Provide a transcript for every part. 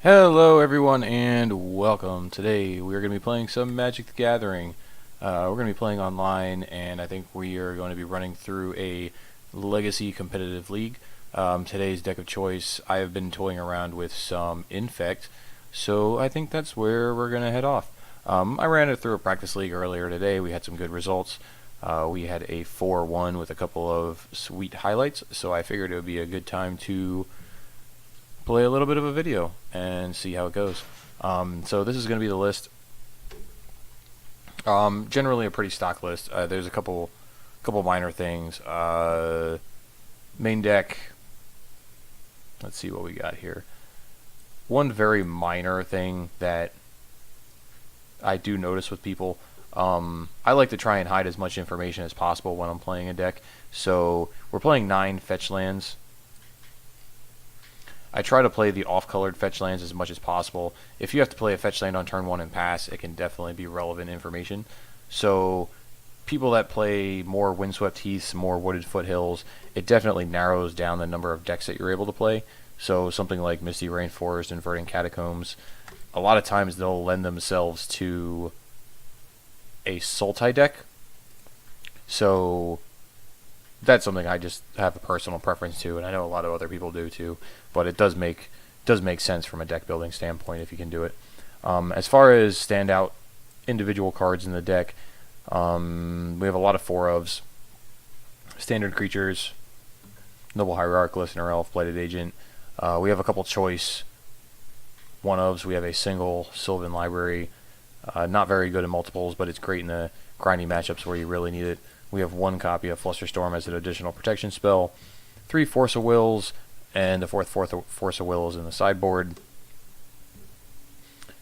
Hello everyone and welcome. Today we are going to be playing some Magic the Gathering. We're going to be playing online, and I think we are going to be running through a Legacy competitive league. Today's deck of choice, I have been toying around with some Infect, so I think that's where we're going to head off. I ran it through a practice league earlier today. We had some good results. We had a 4-1 with a couple of sweet highlights, so I figured it would be a good time to play a little bit of a video and see how it goes. So this is going to be the list. Generally a pretty stock list. There's a couple minor things. Main deck. Let's see what we got here. One very minor thing that I do notice with people. I like to try and hide as much information as possible when I'm playing a deck. So we're playing 9 fetch lands. I try to play the off-colored fetch lands as much as possible. If you have to play a fetch land on turn 1 and pass, it can definitely be relevant information. So people that play more windswept heaths, more wooded foothills, it definitely narrows down the number of decks that you're able to play. So something like Misty Rainforest and Verdant Catacombs, a lot of times they'll lend themselves to a Sultai deck. So that's something I just have a personal preference to, and I know a lot of other people do too. But it does make sense from a deck building standpoint if you can do it. As far as standout individual cards in the deck, we have a lot of 4-ofs, standard creatures, Noble Hierarch, Listener Elf, Blighted Agent. We have a couple choice 1-ofs. We have a single Sylvan Library. Not very good in multiples, but it's great in the grindy matchups where you really need it. We have 1 copy of Flusterstorm as an additional protection spell, 3 Force of Wills, and the 4th Force of Wills in the sideboard.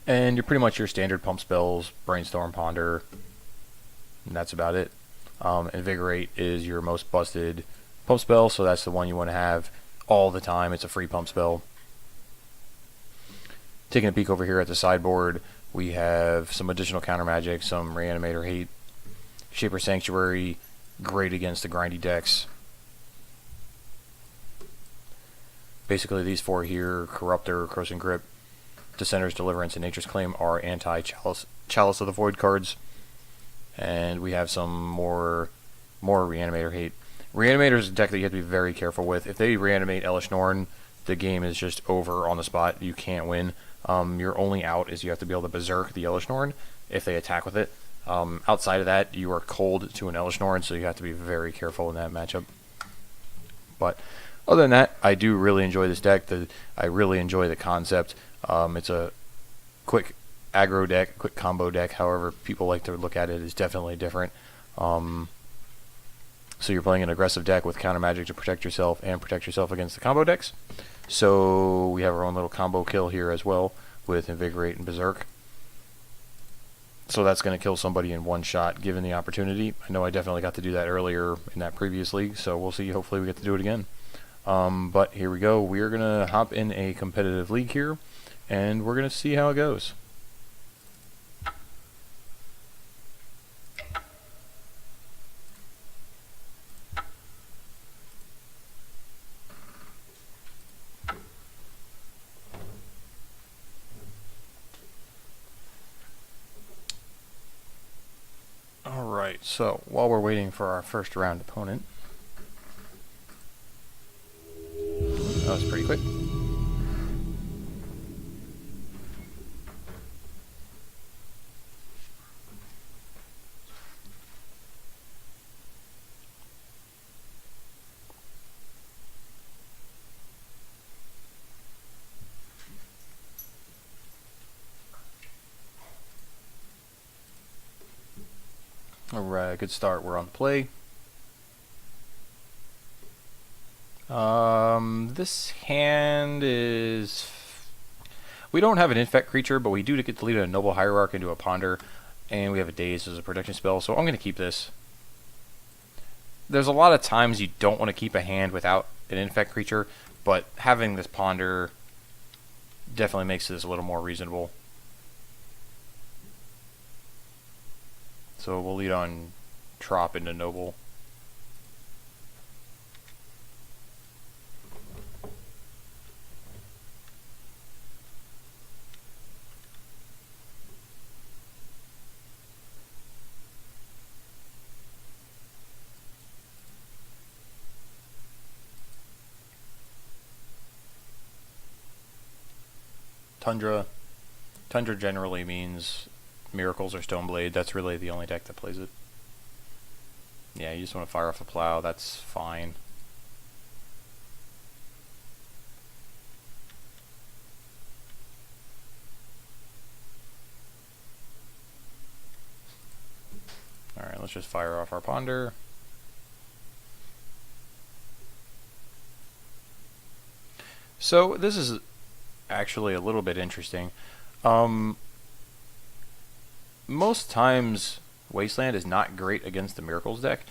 And you're pretty much your standard pump spells, Brainstorm, Ponder, and that's about it. Invigorate is your most busted pump spell, so that's the one you want to have all the time. It's a free pump spell. Taking a peek over here at the sideboard, we have some additional counter magic, some Reanimator Hate, Shaper Sanctuary, great against the grindy decks. Basically these 4 here, Corruptor, Corrosive Grip, Dissenter's Deliverance, and Nature's Claim are anti-Chalice of the Void cards. And we have some more Reanimator Hate. Reanimator is a deck that you have to be very careful with. If they reanimate Elish Norn, the game is just over on the spot. You can't win. Your only out is you have to be able to Berserk the Elish Norn if they attack with it. Outside of that, you are cold to an Elish Norn, so you have to be very careful in that matchup. But other than that, I do really enjoy this deck. I really enjoy the concept. It's a quick aggro deck, quick combo deck, however people like to look at it is definitely different. So you're playing an aggressive deck with counter magic to protect yourself and protect yourself against the combo decks. So we have our own little combo kill here as well with Invigorate and Berserk. So that's going to kill somebody in one shot given the opportunity. I know I definitely got to do that earlier in that previous league, so we'll see. Hopefully we get to do it again. But here we go. We're going to hop in a competitive league here, and we're going to see how it goes. Alright, so while we're waiting for our first round opponent, that was pretty quick. Alright, good start. We're on the play. This hand is... We don't have an Infect creature, but we do get to lead a Noble Hierarch into a Ponder, and we have a Daze as a protection spell, so I'm going to keep this. There's a lot of times you don't want to keep a hand without an Infect creature, but having this Ponder definitely makes this a little more reasonable. So we'll lead on Trop into Noble. Tundra. Tundra generally means Miracles or Stoneblade. That's really the only deck that plays it. Yeah, you just want to fire off a plow. That's fine. Alright, let's just fire off our Ponder. So, this is actually a little bit interesting. Most times, Wasteland is not great against the Miracles deck,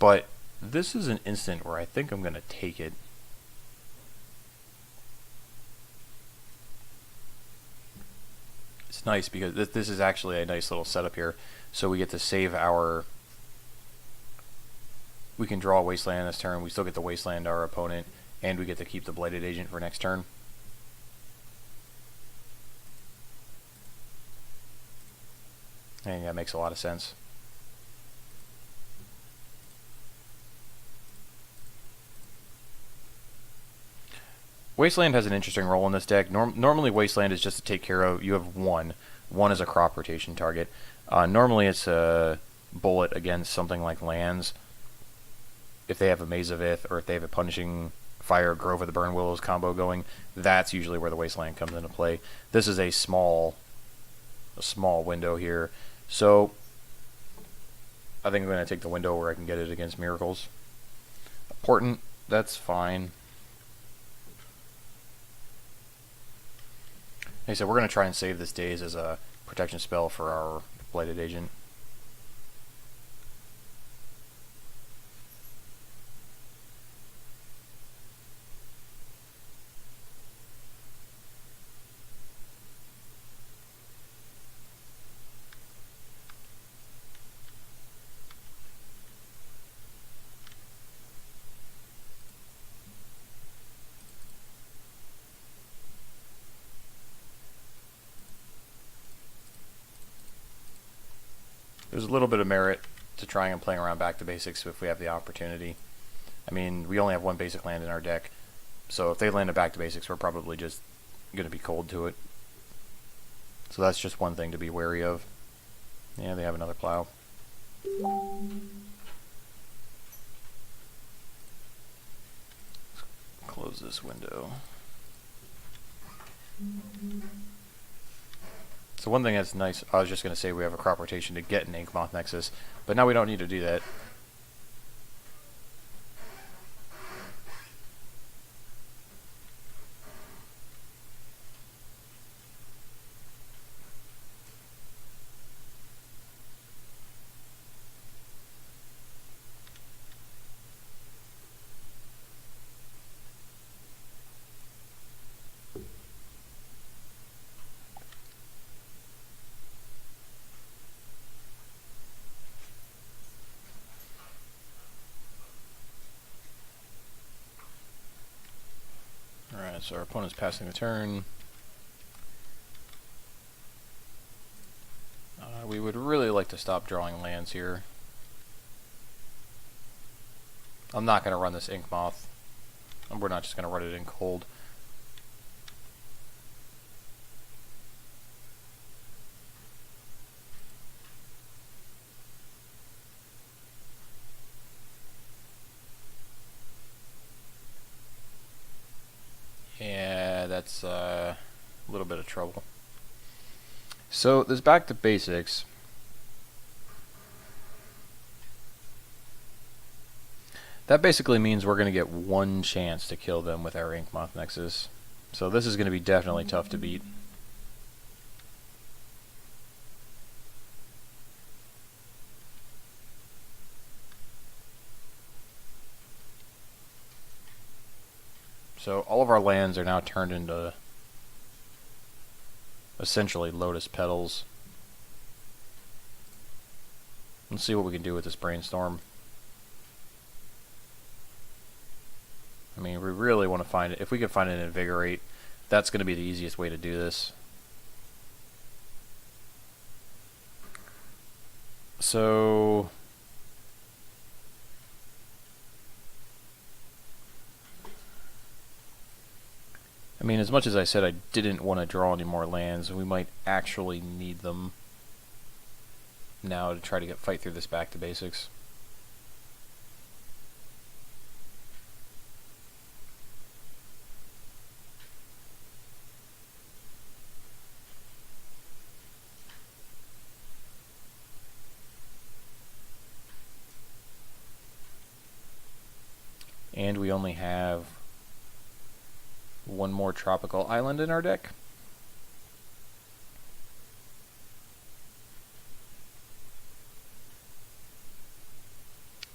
but this is an instant where I think I'm going to take it. It's nice because this is actually a nice little setup here. So we get to save our... We can draw Wasteland this turn, we still get to Wasteland our opponent, and we get to keep the Blighted Agent for next turn. And yeah, it makes a lot of sense. Wasteland has an interesting role in this deck. Normally Wasteland is just to take care of, you have one. One is a crop rotation target. Normally it's a bullet against something like lands. If they have a Maze of Ith, or if they have a Punishing Fire, Grove of the Burn Willows combo going, that's usually where the Wasteland comes into play. This is a small window here. So I think I'm going to take the window where I can get it against Miracles. Portent, that's fine. Like I said, we're going to try and save this Daze as a protection spell for our Blighted Agent. There's a little bit of merit to trying and playing around back to basics if we have the opportunity. I mean, we only have one basic land in our deck, so if they land a back to basics, we're probably just going to be cold to it. So that's just one thing to be wary of. Yeah, they have another plow. Let's close this window. So one thing that's nice, I was just going to say we have a crop rotation to get an Inkmoth Nexus, but now we don't need to do that. Alright, so our opponent's passing the turn. We would really like to stop drawing lands here. I'm not going to run this Inkmoth. We're not just going to run it in cold. Yeah, that's a little bit of trouble. So this back to basics. That basically means we're going to get one chance to kill them with our Inkmoth Nexus. So this is going to be definitely tough to beat. So all of our lands are now turned into essentially Lotus Petals. Let's see what we can do with this Brainstorm. I mean, we really want to find it. If we can find an Invigorate, that's going to be the easiest way to do this. So I mean, as much as I said I didn't want to draw any more lands, we might actually need them now to try to fight through this back to basics. And we only have one more tropical island in our deck.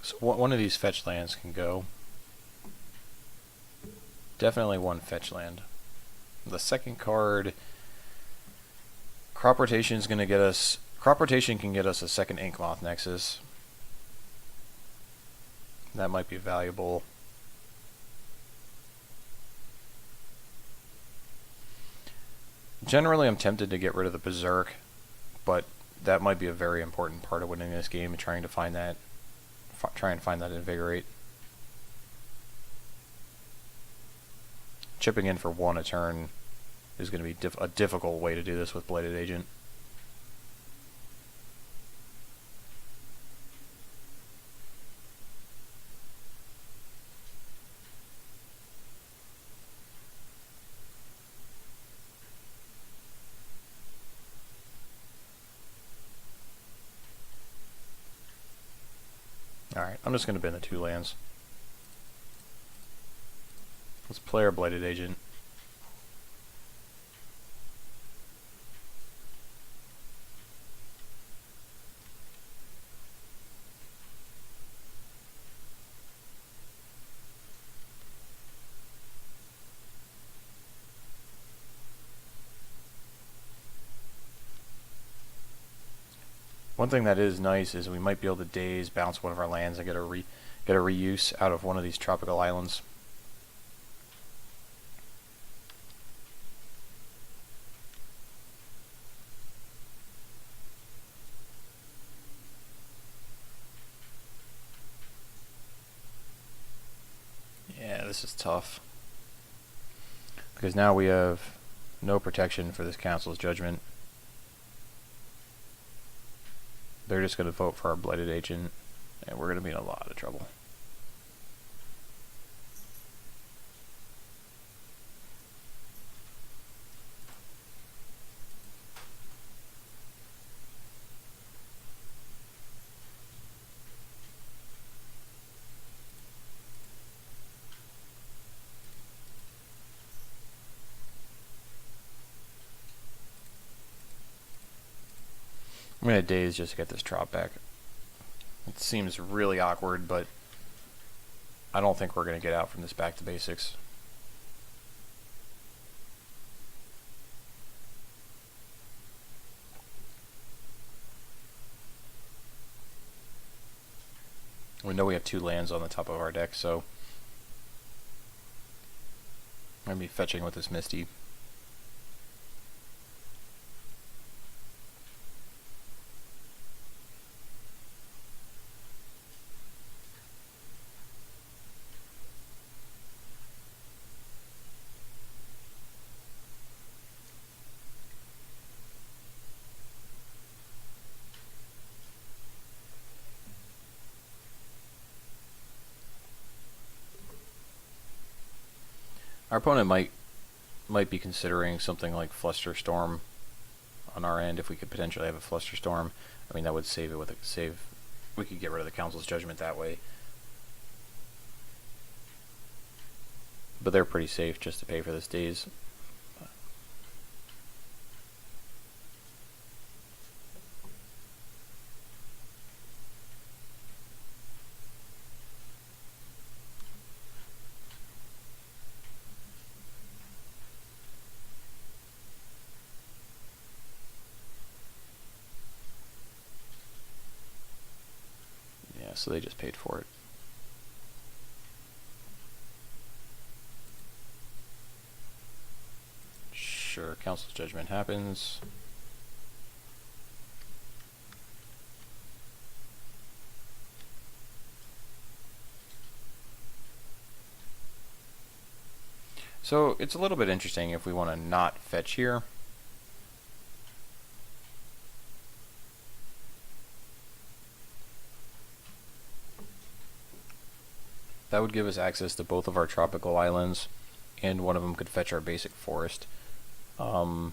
So one of these fetch lands can go. Definitely one fetch land. The second card, crop rotation is going to get us. Crop rotation can get us a second Inkmoth Nexus. That might be valuable. Generally, I'm tempted to get rid of the Berserk, but that might be a very important part of winning this game, trying to find that, find that Invigorate. Chipping in for 1 a turn is going to be a difficult way to do this with Bladed Agent. Alright, I'm just going to bin the 2 lands. Let's play our Bladed Agent. One thing that is nice is we might be able to daze, bounce one of our lands, and get a reuse out of one of these tropical islands. Yeah, this is tough. Because now we have no protection for this Council's Judgment. They're just going to vote for our Bladed Agent, and we're going to be in a lot of trouble. I'm going to daze just to get this drop back. It seems really awkward, but I don't think we're going to get out from this back to basics. We know we have 2 lands on the top of our deck, so I'm going to be fetching with this Misty. Our opponent might be considering something like Flusterstorm on our end if we could potentially have a Flusterstorm. I mean, that would save it with a save. We could get rid of the Council's Judgment that way. But they're pretty safe just to pay for this daze. So they just paid for it. Sure, Council's Judgment happens. So it's a little bit interesting if we want to not fetch here. That would give us access to both of our tropical islands, and one of them could fetch our basic forest. The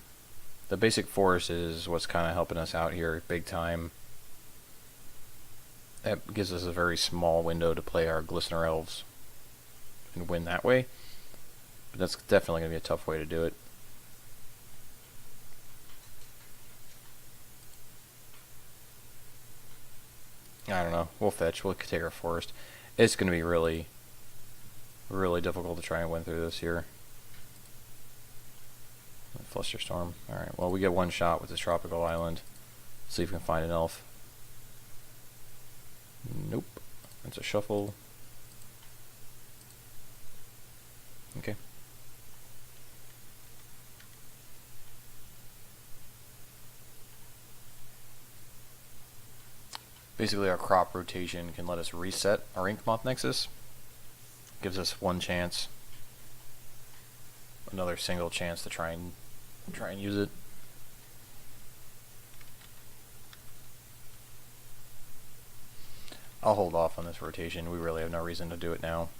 basic forest is what's kind of helping us out here big time. That gives us a very small window to play our Glistener Elves and win that way. But that's definitely going to be a tough way to do it. I don't know. We'll fetch. We'll take our forest. It's going to be really, really difficult to try and win through this here. Flusterstorm. Alright, well, we get one shot with this tropical island. See if we can find an elf. Nope. That's a shuffle. Okay. Basically, our crop rotation can let us reset our Ink Moth Nexus. Gives us one chance. Another single chance to try and use it. I'll hold off on this rotation. We really have no reason to do it now.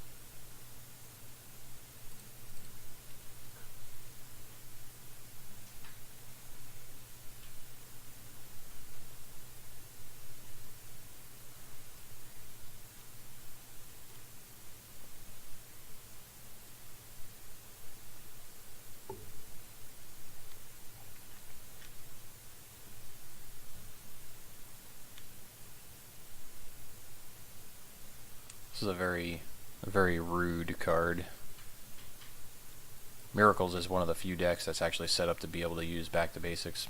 This is a very rude card. Miracles is one of the few decks that's actually set up to be able to use Back to Basics.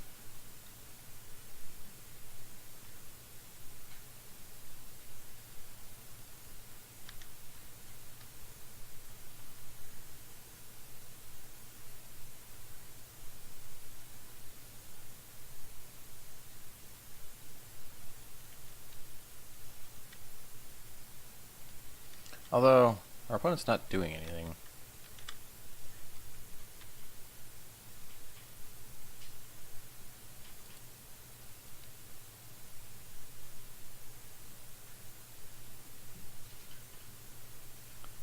Although, our opponent's not doing anything.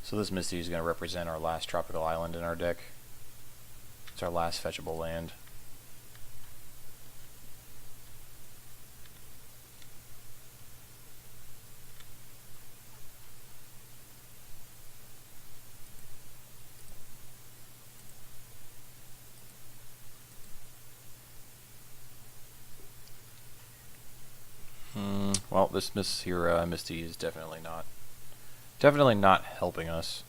So this Misty is going to represent our last tropical island in our deck. It's our last fetchable land. Well, this Misty is definitely not helping us.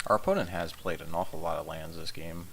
Our opponent has played an awful lot of lands this game.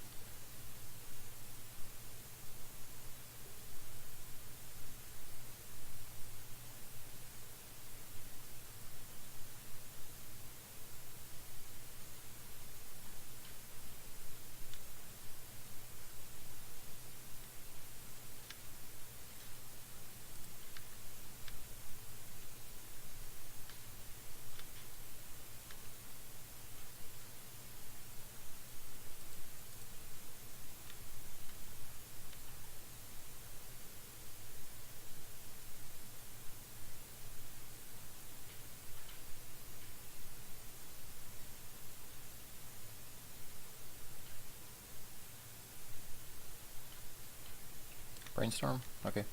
Brainstorm? Okay.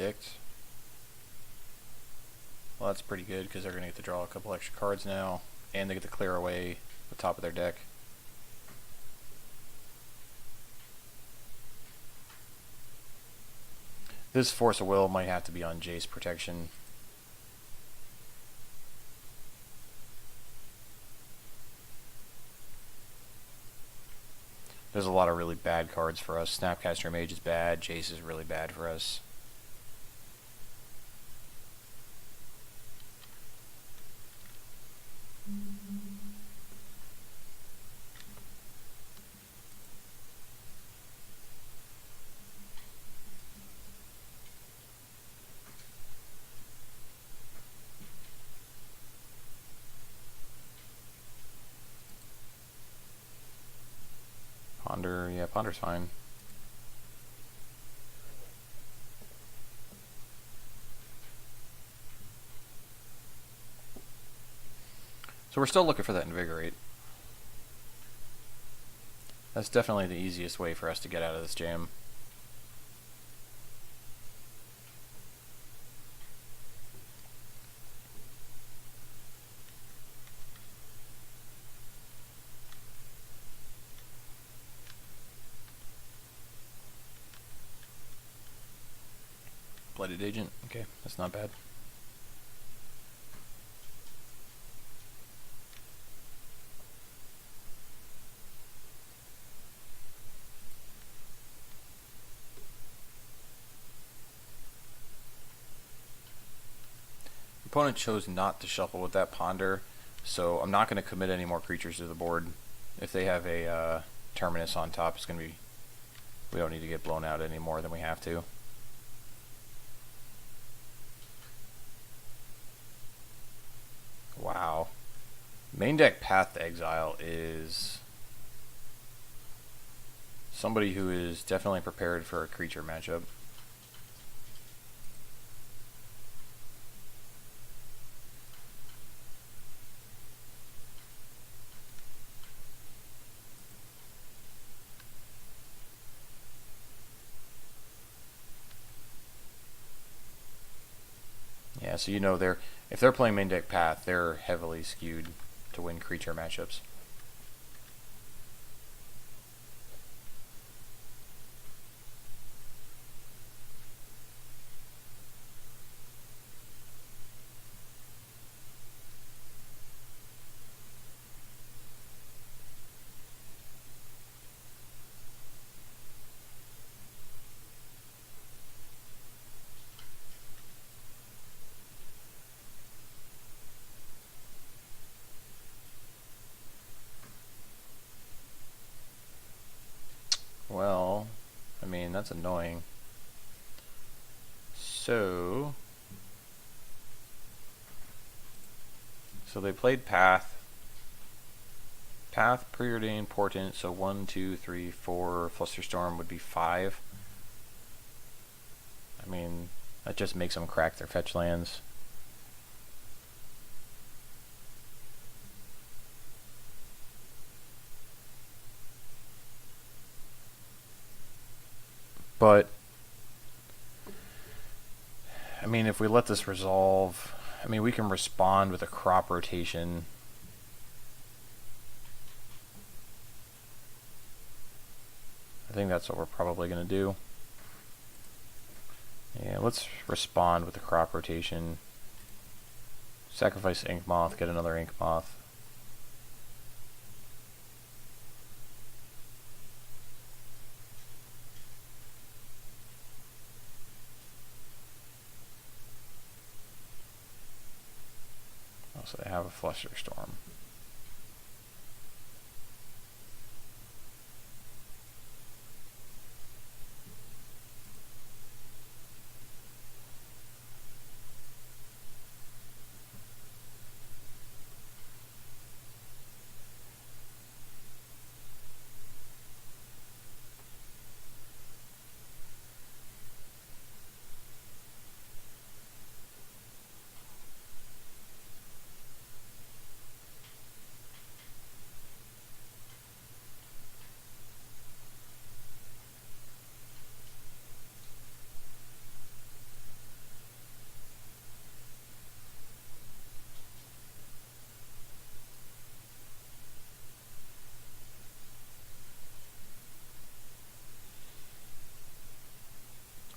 predict. Well, that's pretty good because they're going to get to draw a couple extra cards now, and they get to clear away the top of their deck. This Force of Will might have to be on Jace protection. There's a lot of really bad cards for us. Snapcaster Mage is bad. Jace is really bad for us. Ponder, yeah, Ponder's fine. So we're still looking for that Invigorate. That's definitely the easiest way for us to get out of this jam. Blighted Agent, okay, that's not bad. Opponent chose not to shuffle with that Ponder, so I'm not going to commit any more creatures to the board. If they have a Terminus on top, it's going to be, we don't need to get blown out any more than we have to. Wow. Main deck Path to Exile is somebody who is definitely prepared for a creature matchup. Yeah, so you know if they're playing main deck Path, they're heavily skewed to win creature matchups. Well, I mean, that's annoying. So they played Path. Path, Preordained, Portent, so 1, 2, 3, 4, Flusterstorm would be 5. I mean, that just makes them crack their fetch lands. But I mean, if we let this resolve, I mean, we can respond with a crop rotation. I think that's what we're probably going to do. Yeah, let's respond with a crop rotation. Sacrifice Ink Moth, get another Ink Moth. So they have a Flusterstorm.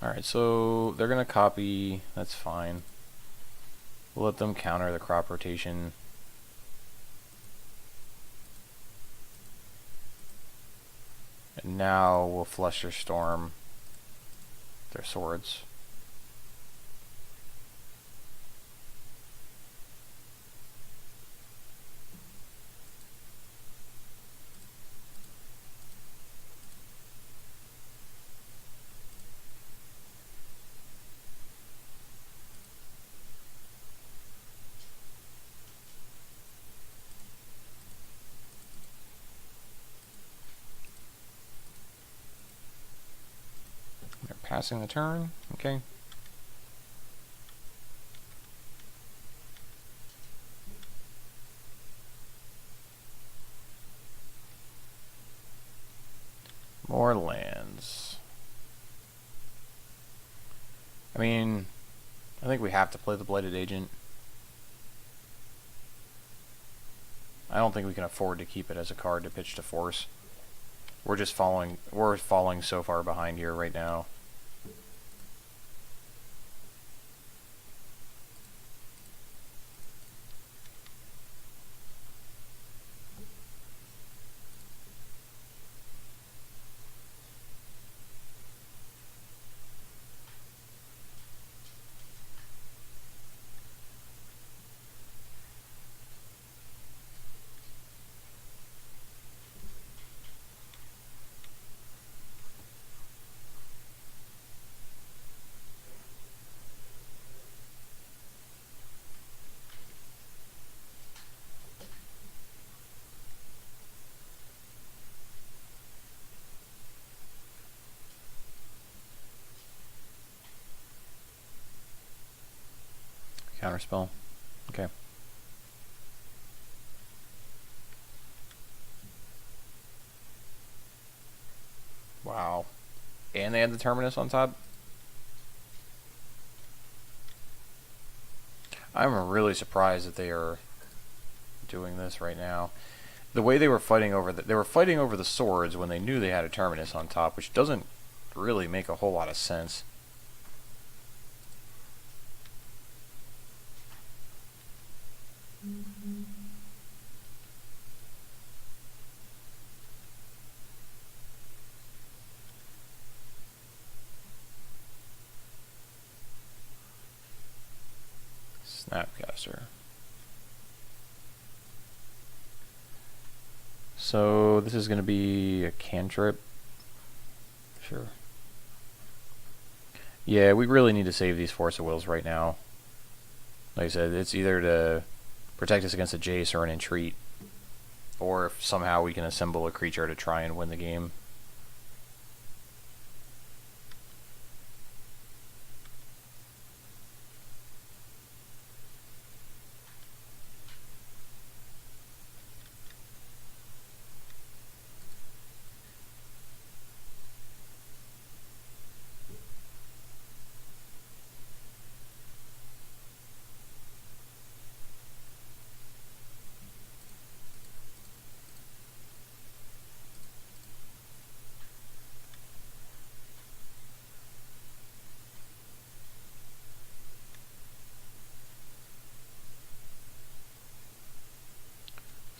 Alright, so they're going to copy. That's fine. We'll let them counter the crop rotation. And now we'll Fluster Storm their swords. They're passing the turn. Okay. More lands. I mean, I think we have to play the Blighted Agent. I don't think we can afford to keep it as a card to pitch to force. We're falling so far behind here right now. Counterspell. Okay. Wow. And they had the Terminus on top? I'm really surprised that they are doing this right now. The way they were fighting over the swords when they knew they had a Terminus on top, which doesn't really make a whole lot of sense. Snapcaster. So this is going to be a cantrip. Sure. Yeah, we really need to save these Force of Wills right now. Like I said, it's either to protect us against a Jace or an Entreat, or if somehow we can assemble a creature to try and win the game.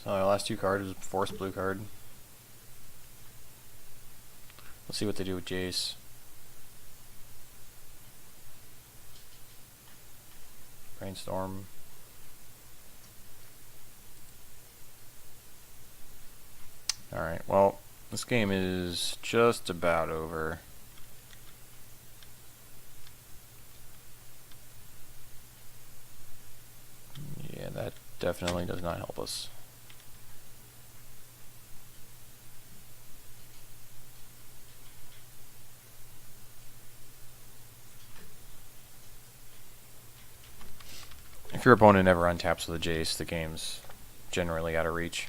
So our last two cards was Force Blue card. Let's see what they do with Jace. Brainstorm. Alright, well, this game is just about over. Yeah, that definitely does not help us. If your opponent ever untaps with a Jace, the game's generally out of reach.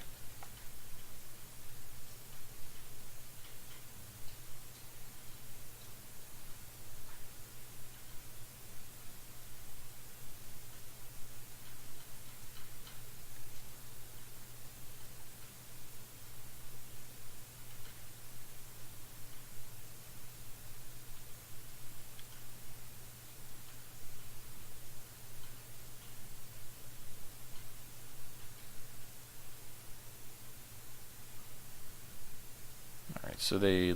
So they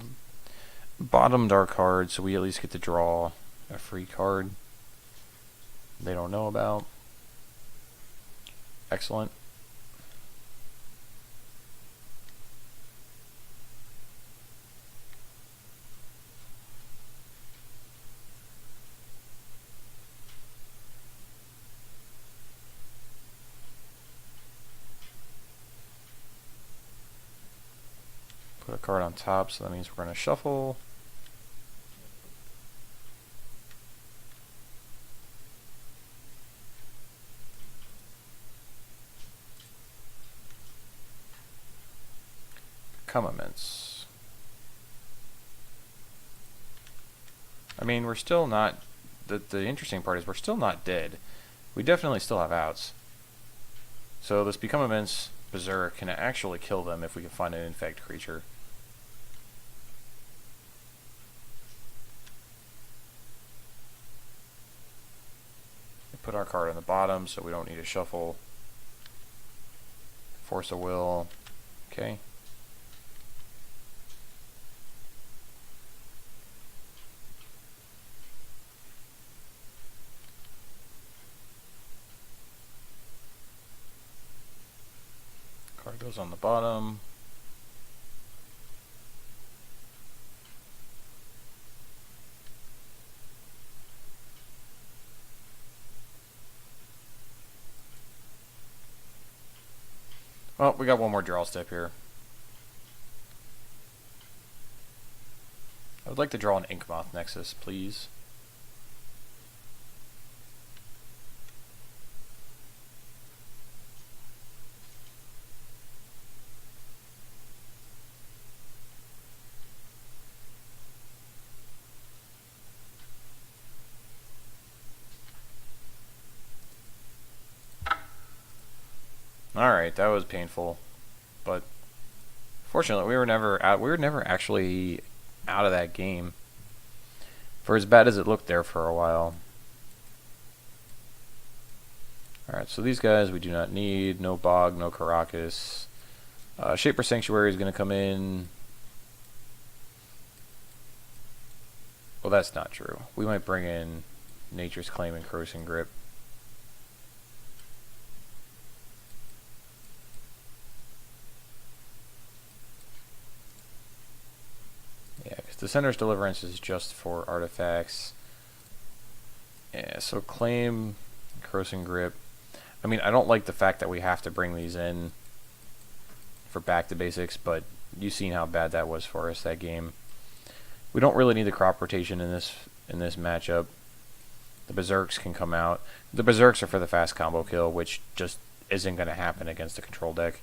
bottomed our card, so we at least get to draw a free card they don't know about. Excellent. Put a card on top, so that means we're going to shuffle. Immense. I mean, we're still not... The interesting part is we're still not dead. We definitely still have outs. So this Become Immense Berserk can actually kill them if we can find an Infect creature. We put our card on the bottom so we don't need to shuffle. Force a Will. Okay. Card goes on the bottom. Well, we got one more draw step here. I would like to draw an Inkmoth Nexus, please. Alright, that was painful, but fortunately we were never out. We were never actually out of that game, for as bad as it looked there for a while. Alright, so these guys we do not need. No Bog, no Caracas. Shaper Sanctuary is going to come in. Well, that's not true. We might bring in Nature's Claim and Corrosive Grip. Yeah, because the Center's Deliverance is just for artifacts. Yeah, so Claim, Corrosive Grip. I mean, I don't like the fact that we have to bring these in for back to basics, but you've seen how bad that was for us that game. We don't really need the crop rotation in this matchup. The Berserks can come out. The Berserks are for the fast combo kill, which just isn't going to happen against a control deck.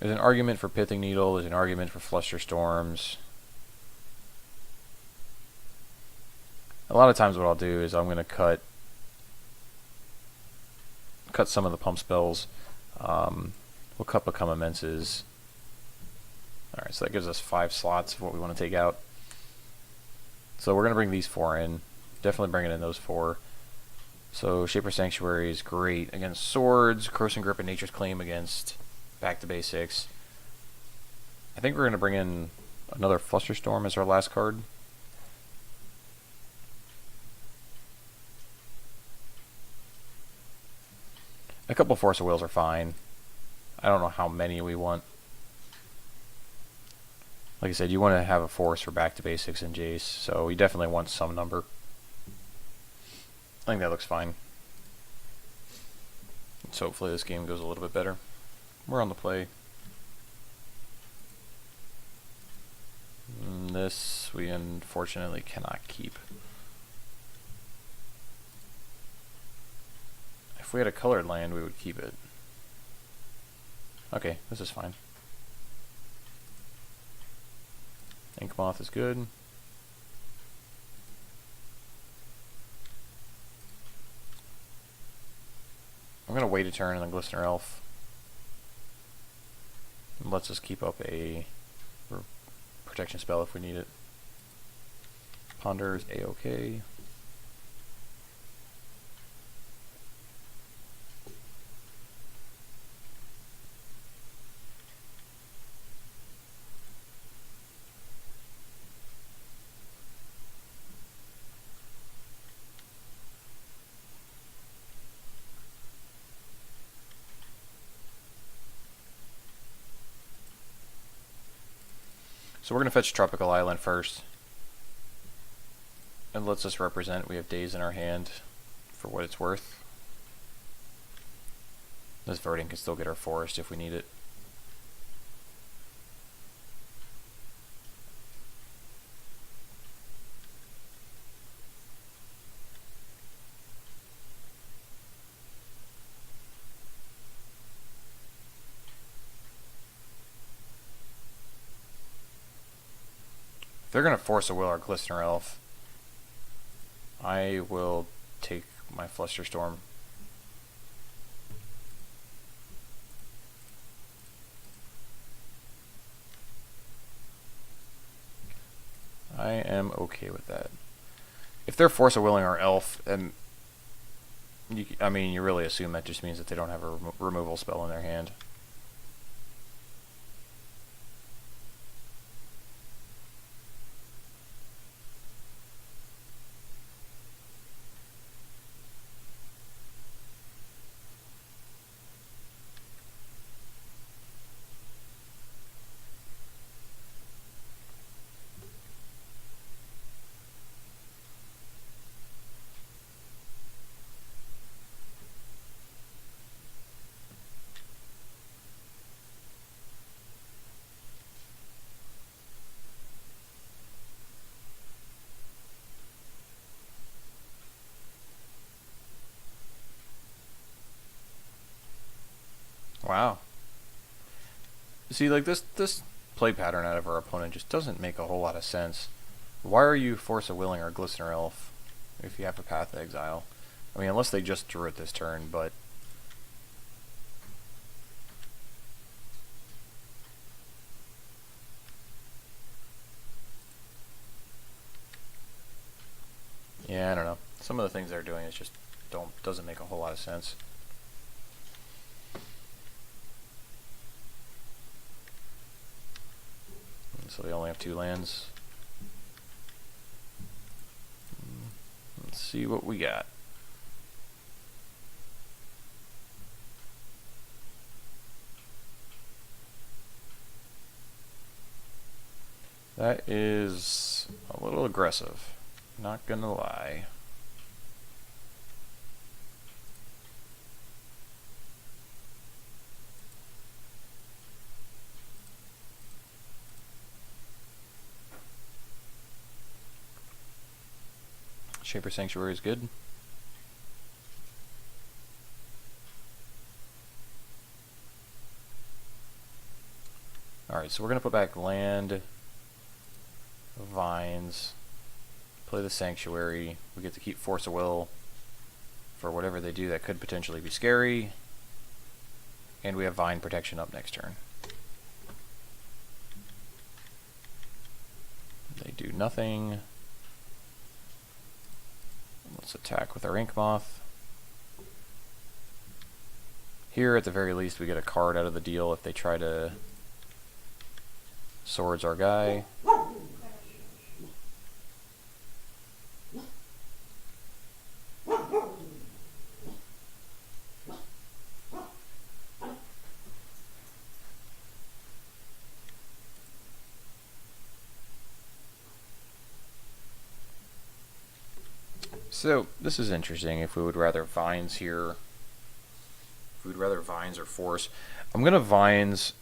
There's an argument for Pithing Needle. There's an argument for Flusterstorms. A lot of times what I'll do is I'm going to cut some of the pump spells. We'll cut Become Immenses. Alright, so that gives us 5 slots of what we want to take out. So we're going to bring these 4 in. Definitely bringing in those 4. So Shaper Sanctuary is great against swords. Corrosive Grip and Nature's Claim against back to basics. I think we're going to bring in another Flusterstorm as our last card. A couple Force of Wills are fine. I don't know how many we want. Like I said, you want to have a force for back to basics and Jace, so you definitely want some number. I think that looks fine. So hopefully this game goes a little bit better. We're on the play. This we unfortunately cannot keep. If we had a colored land, we would keep it. Okay, this is fine. Inkmoth is good. I'm going to wait a turn on the Glistener Elf. It lets us keep up a protection spell if we need it. Ponder is A-OK. So we're going to fetch Tropical Island first. It lets us represent. We have days in our hand for what it's worth. This Verdant can still get our forest if we need it. If they're going to force a will our Glistener Elf, I will take my Flusterstorm. I am okay with that. If they're force a willing our elf, and I mean, you really assume that just means that they don't have a removal spell in their hand. Wow. See, like this play pattern out of our opponent just doesn't make a whole lot of sense. Why are you force a willing or Glistener Elf if you have a Path to Exile? I mean, unless they just drew it this turn, but yeah, I don't know. Some of the things they're doing is just doesn't make a whole lot of sense. So they only have 2 lands. Let's see what we got. That is a little aggressive, not gonna lie. Shaper Sanctuary is good. Alright, so we're going to put back land, vines, play the Sanctuary. We get to keep Force of Will for whatever they do that could potentially be scary. And we have Vine Protection up next turn. They do nothing. Let's attack with our Ink Moth. Here, at the very least, we get a card out of the deal if they try to Swords our guy. So, this is interesting. If we would rather Vines here, if we would rather Vines or Force, I'm going to Vines.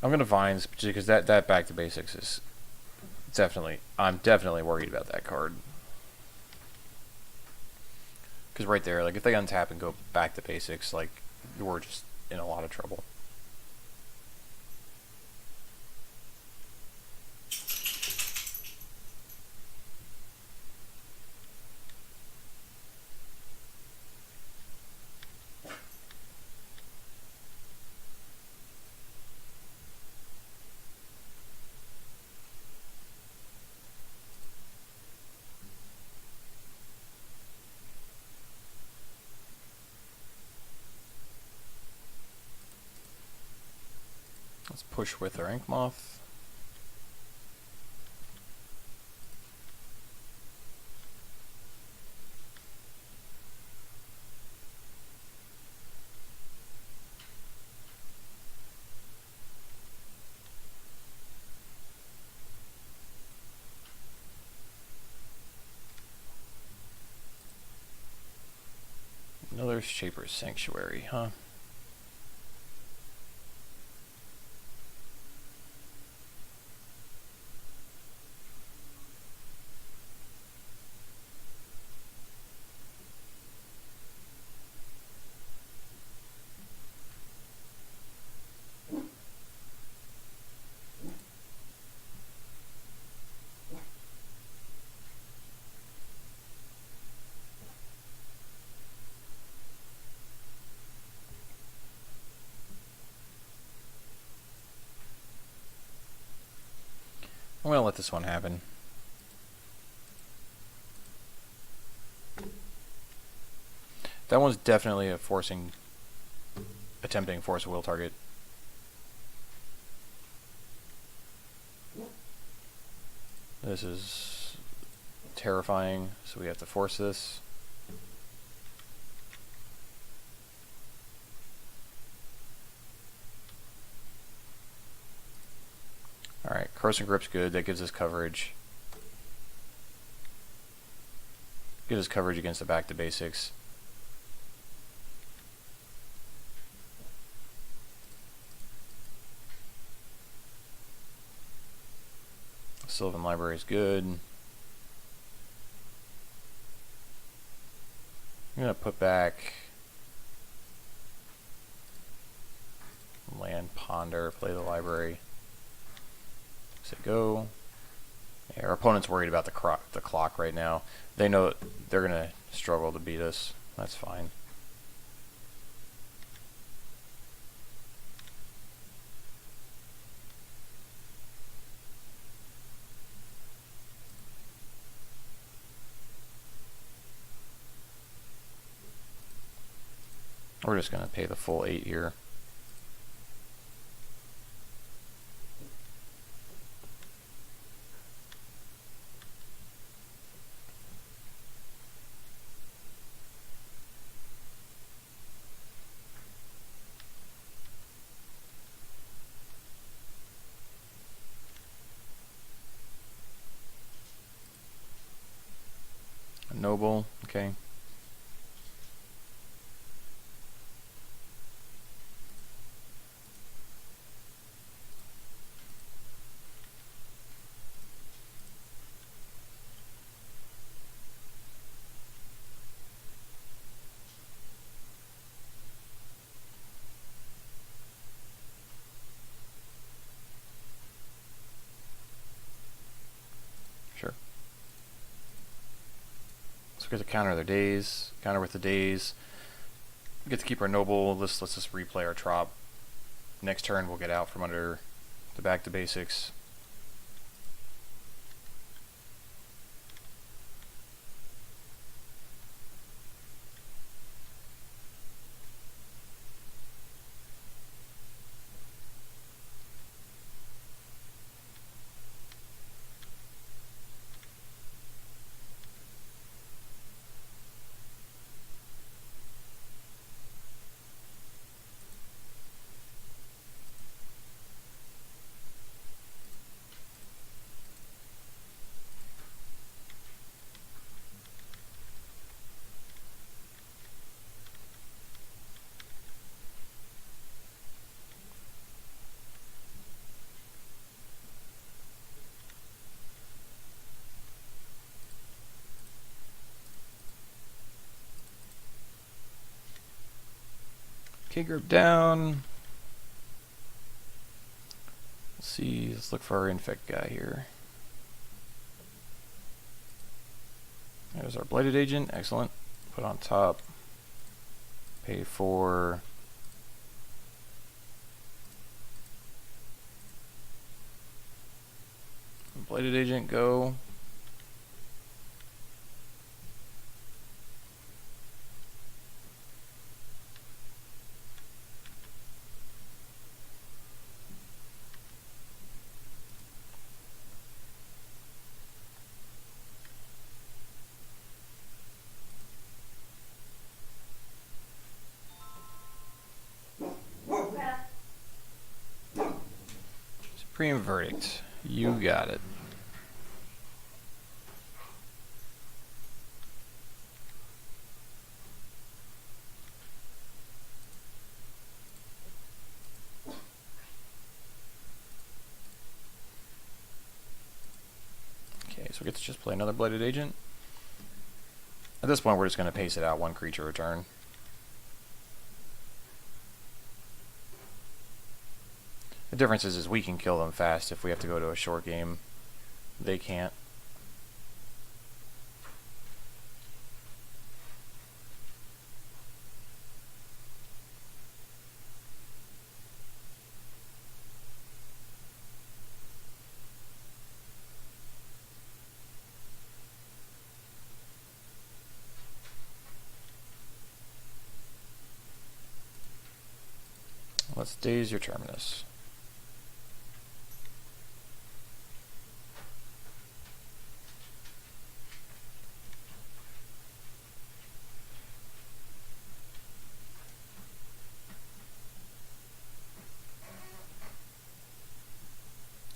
I'm going to Vines because that back to basics is definitely, I'm definitely worried about that card. Because right there, like if they untap and go back to basics, like you're just in a lot of trouble. Let's push with our Ink Moth. Earth Shaper's Sanctuary, huh? I'm gonna let this one happen. That one's definitely a attempting force of will target. This is terrifying, so we have to force this. Alright, Corrosive Grip's good, that gives us coverage. Gives us coverage against the back to basics. Sylvan Library is good. I'm going to put back Land Ponder, play the library. Say go. Yeah, our opponent's worried about the clock right now. They know they're going to struggle to beat us. That's fine. We're just going to pay the full 8 here. A noble, okay. Sure. So we get to counter their days, counter with the days. We get to keep our noble. Let's just replay our trop. Next turn we'll get out from under the back to basics. Okay, group down. Let's see, let's look for our Infect guy here. There's our Blighted Agent, excellent. Put on top. Pay for Blighted Agent, go. Supreme Verdict. You got it. Okay, so we get to just play another Blighted Agent. At this point, we're just going to pace it out 1 creature a turn. The difference is we can kill them fast if we have to go to a short game. They can't. Let's daze your Terminus.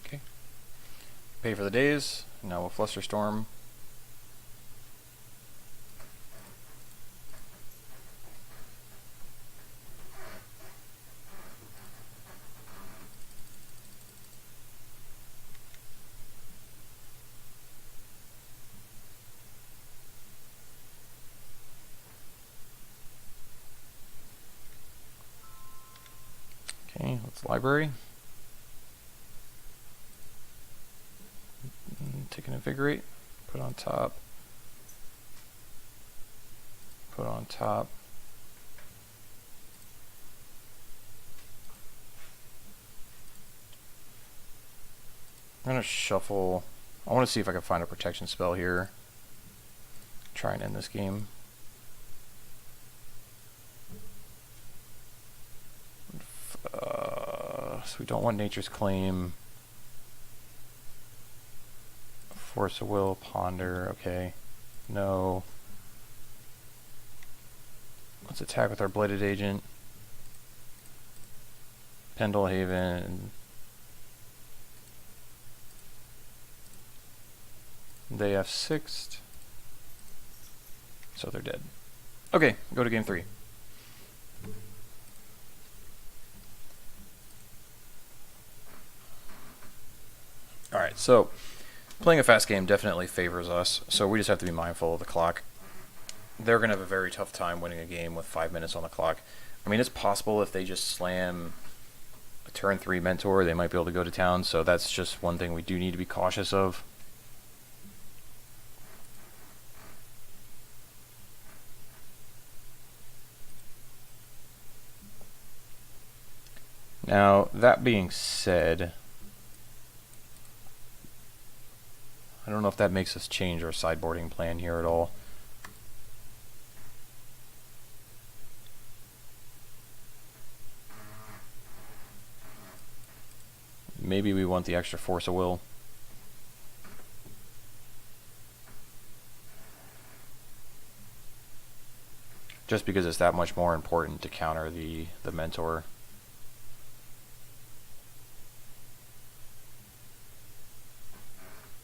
Okay. Pay for the daze. Now we'll Flusterstorm. Okay, let's library. Take an Invigorate, put on top, put on top. I'm gonna shuffle. I want to see if I can find a protection spell here. Try and end this game. So we don't want Nature's Claim. Force of Will, Ponder, okay. No. Let's attack with our Blighted Agent. Pendlehaven. They have 6'd. So they're dead. Okay, go to game 3. Alright, so playing a fast game definitely favors us, so we just have to be mindful of the clock. They're going to have a very tough time winning a game with 5 minutes on the clock. I mean, it's possible if they just slam a turn 3 Mentor, they might be able to go to town, so that's just one thing we do need to be cautious of. Now, that being said, I don't know if that makes us change our sideboarding plan here at all. Maybe we want the extra Force of Will. Just because it's that much more important to counter the Mentor.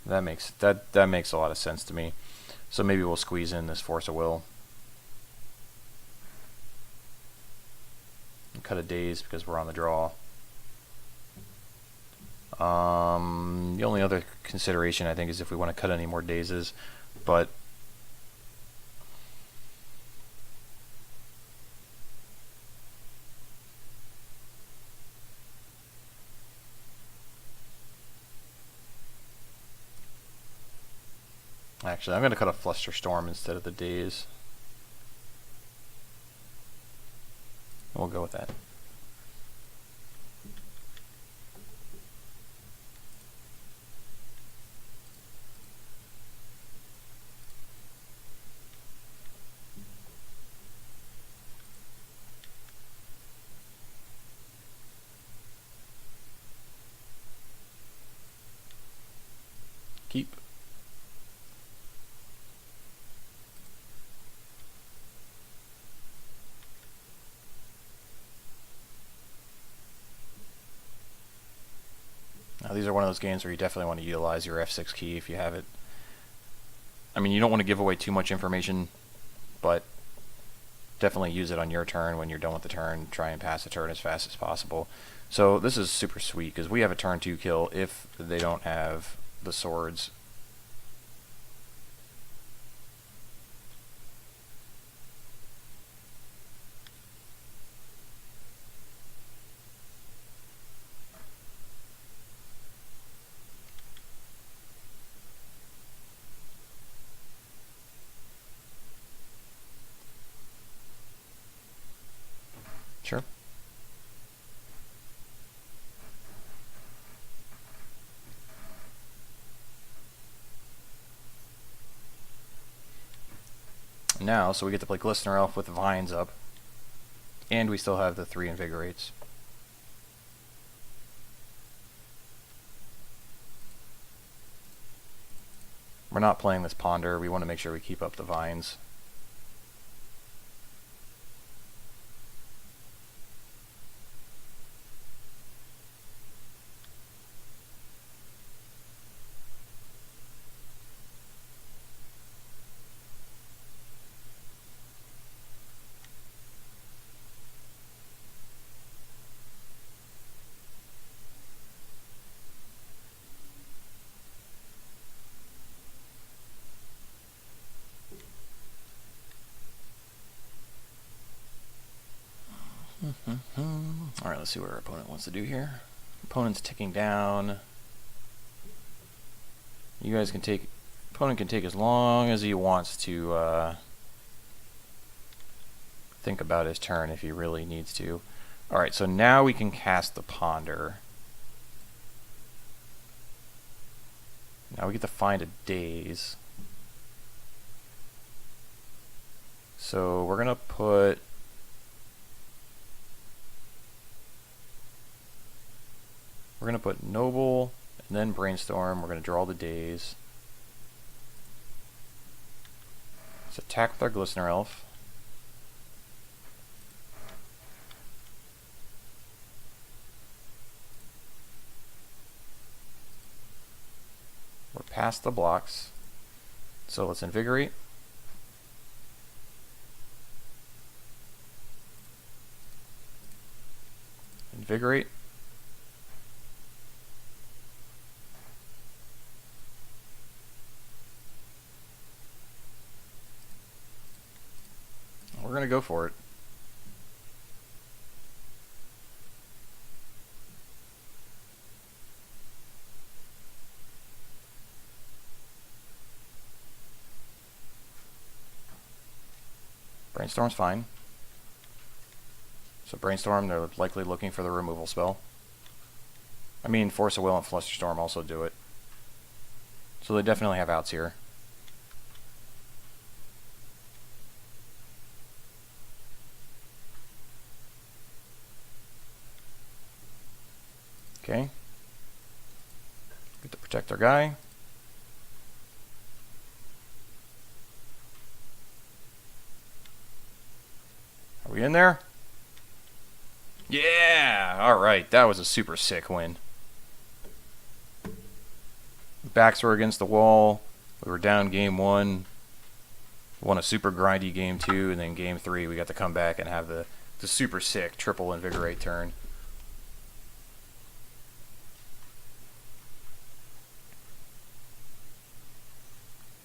That makes a lot of sense to me. So maybe we'll squeeze in this Force of Will. And cut a daze because we're on the draw. The only other consideration I think is if we want to cut any more dazes, but actually, I'm going to cut a Flusterstorm instead of the daze. We'll go with that. Keep. Now these are one of those games where you definitely want to utilize your F6 key if you have it. I mean, you don't want to give away too much information, but definitely use it on your turn. When you're done with the turn, try and pass the turn as fast as possible. So this is super sweet because we have a turn 2 kill if they don't have the swords. now, so we get to play Glistener Elf with Vines up. And we still have the 3 Invigorates. We're not playing this Ponder. We want to make sure we keep up the Vines. Alright, let's see what our opponent wants to do here. Opponent's ticking down. You guys can take... Opponent can take as long as he wants to think about his turn if he really needs to. Alright, so now we can cast the Ponder. Now we get to find a Daze. So we're gonna put... We're going to put Noble, and then Brainstorm. We're going to draw the Daze. Let's attack with our Glistener Elf. We're past the blocks. So let's Invigorate. Invigorate. We're going to go for it. Brainstorm's fine. So Brainstorm, they're likely looking for the removal spell. I mean, Force of Will and Flusterstorm also do it. So they definitely have outs here. Okay. Get to protect our guy. Are we in there? Yeah! Alright, that was a super sick win. Backs were against the wall. We were down game 1. Won a super grindy game 2, and then game 3 we got to come back and have the super sick triple Invigorate turn.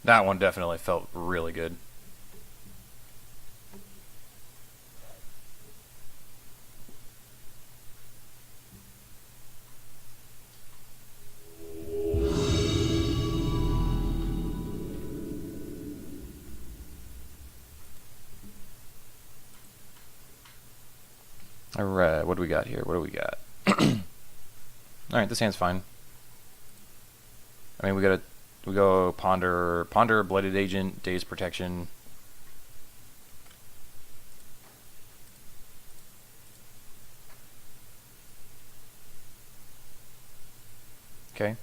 That one definitely felt really good. Alright, what do we got here? What do we got? Alright, this hand's fine. I mean, we go Ponder, Blighted Agent, Daze Protection. Okay.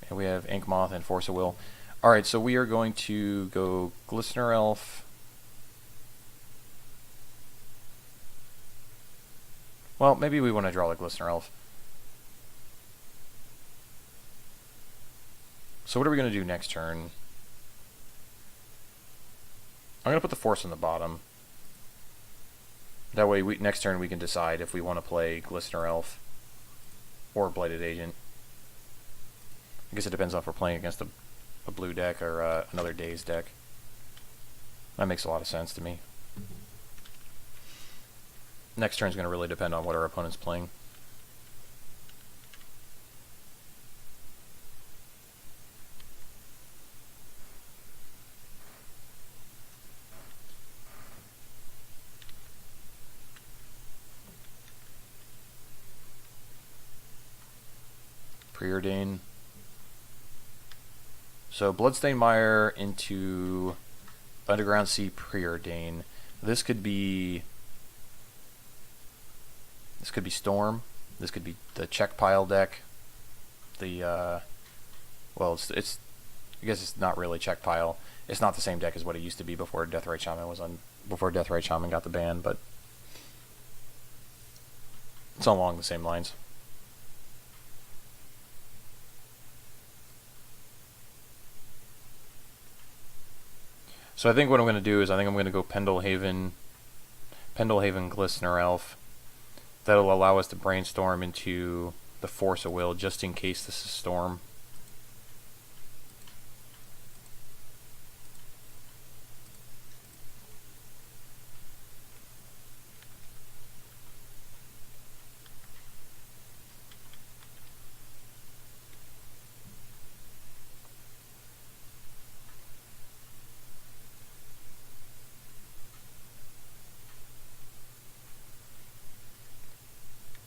And we have Ink Moth and Force of Will. Alright, so we are going to go Glistener Elf. Well, maybe we want to draw the Glistener Elf. So what are we going to do next turn? I'm going to put the Force on the bottom. That way, next turn we can decide if we want to play Glistener Elf or Blighted Agent. I guess it depends on if we're playing against a blue deck or another Daze deck. That makes a lot of sense to me. Next turn is going to really depend on what our opponent's playing. Preordain. So Bloodstained Mire into Underground Sea Preordain. This could be Storm. This could be the check pile deck. The well, it's I guess it's not really check pile. It's not the same deck as what it used to be before Deathrite Shaman got the ban, but it's along the same lines. So I think what I'm going to do is I'm going to go Pendlehaven Glistener Elf. That'll allow us to brainstorm into the Force of Will just in case this is Storm.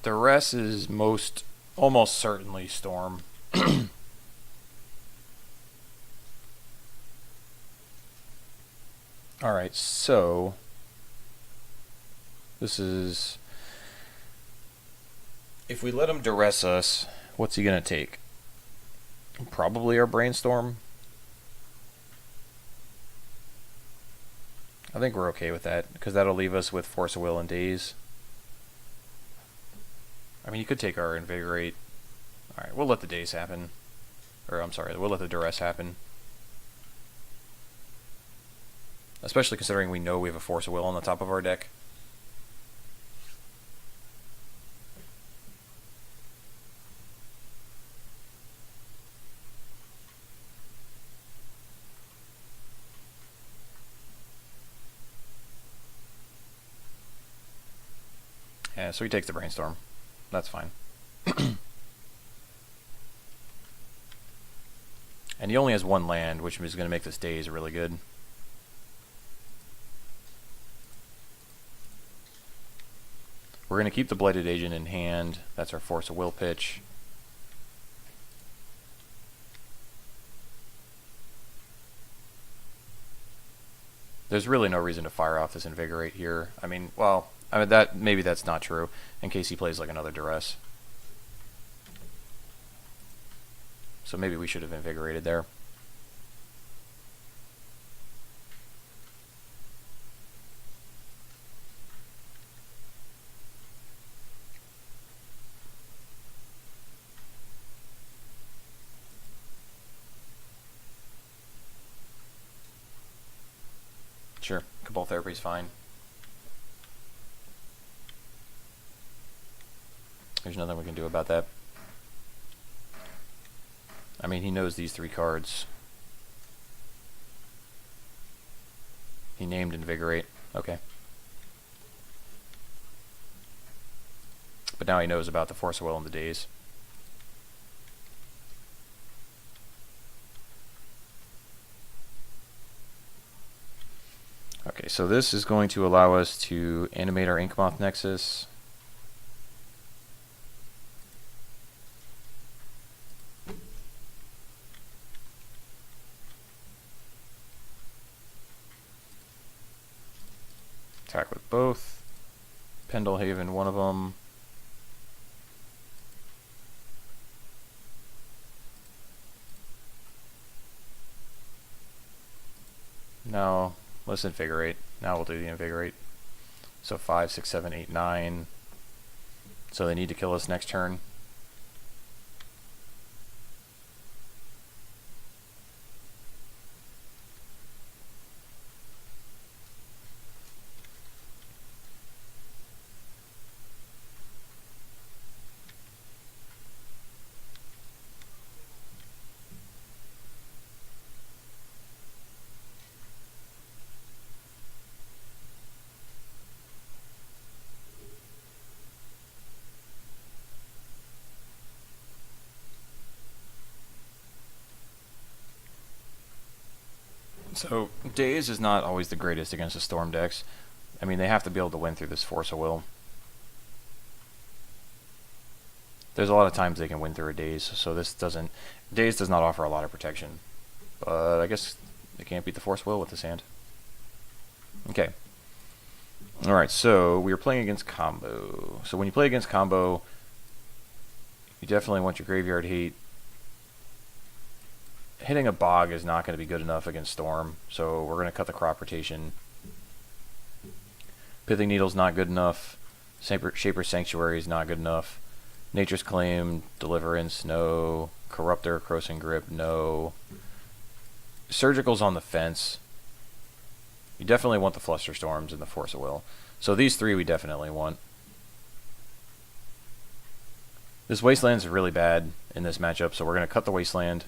The rest is almost certainly Storm. Alright, so this is, if we let him duress us, what's he gonna take? Probably our Brainstorm. I think we're okay with that, because that'll leave us with Force of Will and Daze. I mean, you could take our Invigorate. Alright, we'll let the Daze happen. Or, I'm sorry, we'll let the Duress happen. Especially considering we know we have a Force of Will on the top of our deck. Yeah, so he takes the Brainstorm. That's fine. And he only has one land, which is going to make this Daze really good. We're going to keep the Blighted Agent in hand. That's our Force of Will pitch. There's really no reason to fire off this Invigorate here. I mean, well, maybe that's not true, in case he plays like another Duress. So maybe we should have Invigorated there. Sure, Cabal Therapy's fine. There's nothing we can do about that. I mean, he knows these three cards. He named Invigorate. Okay. But now he knows about the Force of Will and the Daze. Okay, so this is going to allow us to animate our Inkmoth Nexus. Attack with both. Pendlehaven, one of them. Now, let's Invigorate. Now we'll do the Invigorate. So 5, 6, 7, 8, 9. So they need to kill us next turn. So, Daze is not always the greatest against the Storm decks. I mean, they have to be able to win through this Force of Will. There's a lot of times they can win through a Daze, so Daze does not offer a lot of protection. But I guess they can't beat the Force of Will with this hand. Okay. Alright, so we are playing against combo. So when you play against combo, you definitely want your graveyard heat. Hitting a bog is not going to be good enough against Storm, so we're going to cut the crop rotation. Pithing Needle's not good enough. Shaper's Sanctuary is not good enough. Nature's Claim, Deliverance, no. Corruptor, Corrosive Grip, no. Surgical's on the fence. You definitely want the Flusterstorms and the Force of Will. So these three we definitely want. This Wasteland's really bad in this matchup, so we're going to cut the Wasteland.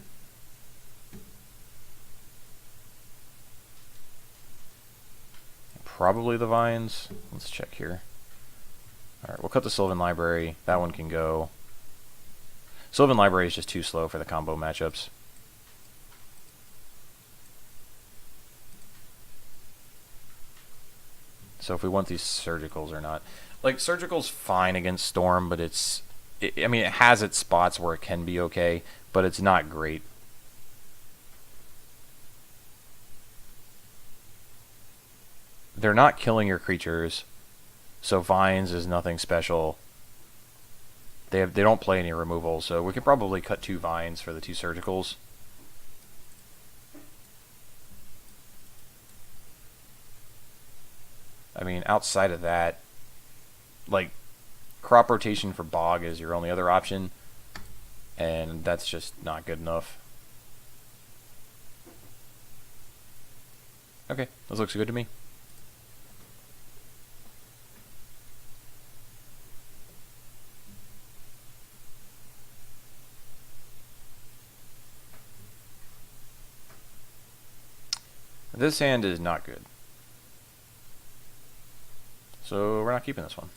Probably the Vines. Let's check here. Alright, we'll cut the Sylvan Library. That one can go. Sylvan Library is just too slow for the combo matchups. So if we want these Surgicals or not. Like, Surgical's fine against Storm, but I mean, it has its spots where it can be okay, but it's not great. They're not killing your creatures, so Vines is nothing special. They don't play any removal, so we could probably cut 2 Vines for the 2 Surgicals. I mean, outside of that, like, crop rotation for Bog is your only other option, and that's just not good enough. Okay, this looks good to me. This hand is not good. So we're not keeping this one.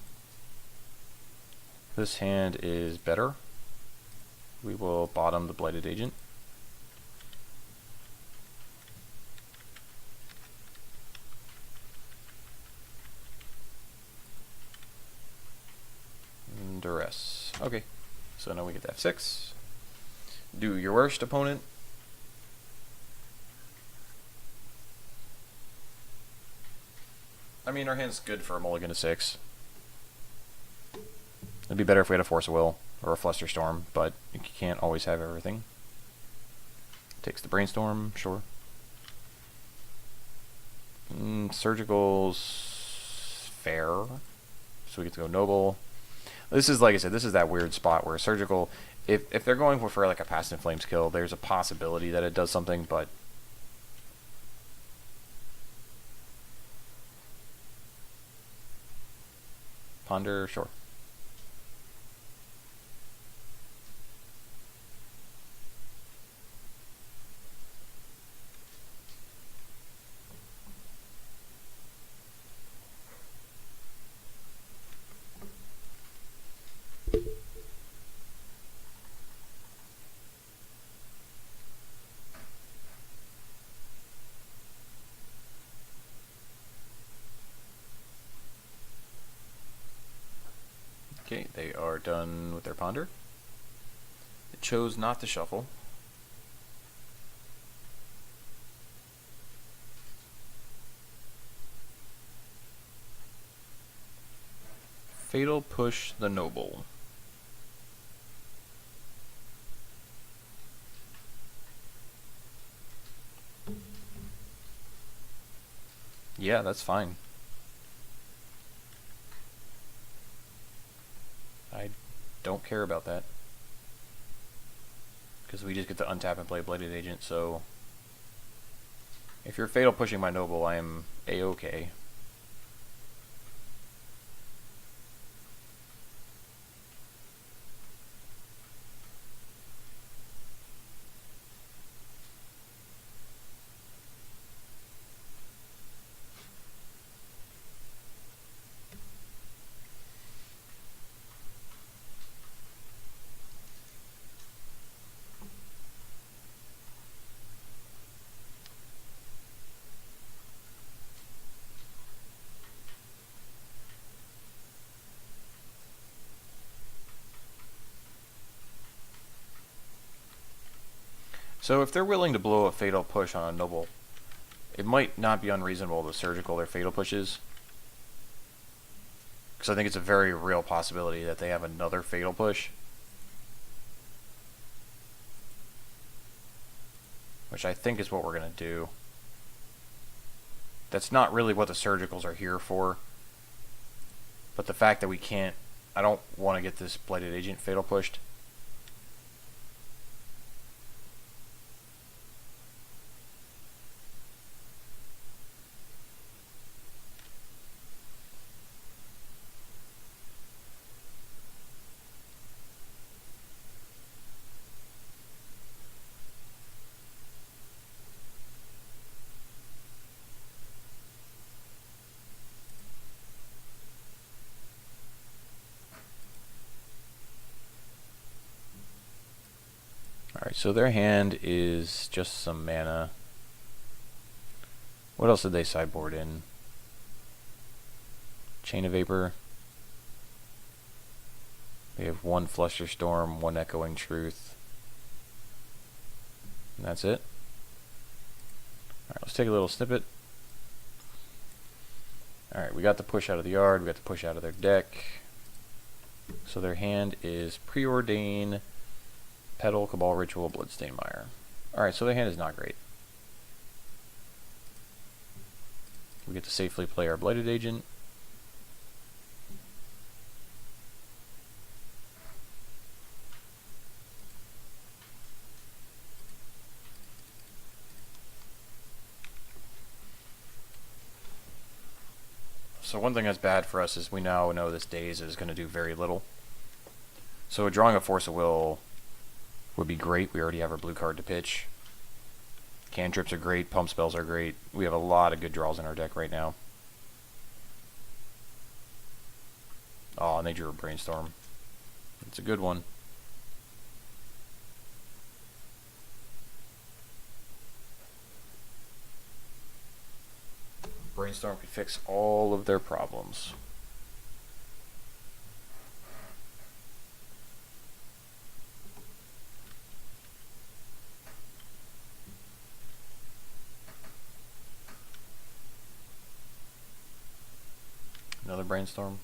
This hand is better. We will bottom the Blighted Agent. Duress. Okay. So now we get to F6. Do your worst, opponent. I mean, our hand's good for a mulligan to 6. It'd be better if we had a Force of Will or a Flusterstorm, but you can't always have everything. Takes the Brainstorm, sure. Surgical's fair. So we get to go Noble. This is, like I said, this is that weird spot where Surgical, if they're going for like a Past in Flames kill, there's a possibility that it does something, but Ponder, sure. Okay, they are done with their Ponder. It chose not to shuffle. Fatal Push the Noble. Yeah, that's fine. I don't care about that. Because we just get to untap and play Blighted Agent, so if you're Fatal Pushing my Noble, I am A-okay. So if they're willing to blow a Fatal Push on a Noble, it might not be unreasonable to surgical their fatal pushes. Because I think it's a very real possibility that they have another fatal push. Which I think is what we're going to do. That's not really what the surgicals are here for. But the fact that we can't... I don't want to get this Blighted Agent fatal pushed. Alright, so their hand is just some mana. What else did they sideboard in? Chain of Vapor. We have one Flusterstorm, one Echoing Truth. And that's it. Alright, let's take a little snippet. Alright, we got the push out of the yard, we got the push out of their deck. So their hand is Preordain, Petal, Cabal Ritual, Bloodstained Mire. Alright, so their hand is not great. We get to safely play our Blighted Agent. So one thing that's bad for us is we now know this Daze is going to do very little. So drawing a Force of Will would be great. We already have our blue card to pitch. Cantrips are great. Pump spells are great. We have a lot of good draws in our deck right now. Oh, and they drew a Brainstorm. It's a good one. Brainstorm could fix all of their problems. Another Brainstorm.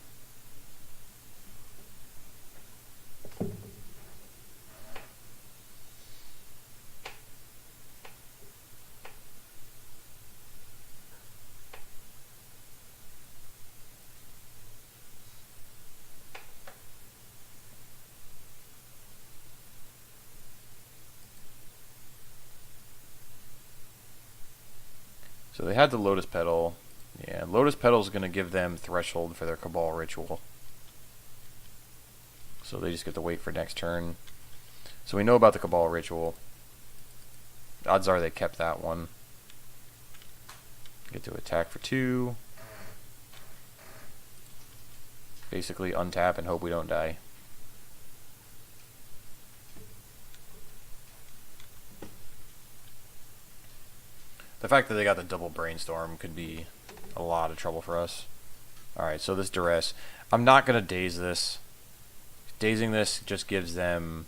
So they had the Lotus Petal. Yeah, Lotus Petal is going to give them Threshold for their Cabal Ritual. So they just get to wait for next turn. So we know about the Cabal Ritual. Odds are they kept that one. Get to attack for 2. Basically untap and hope we don't die. The fact that they got the double Brainstorm could be a lot of trouble for us. Alright, so this Duress. I'm not going to daze this. Dazing this just gives them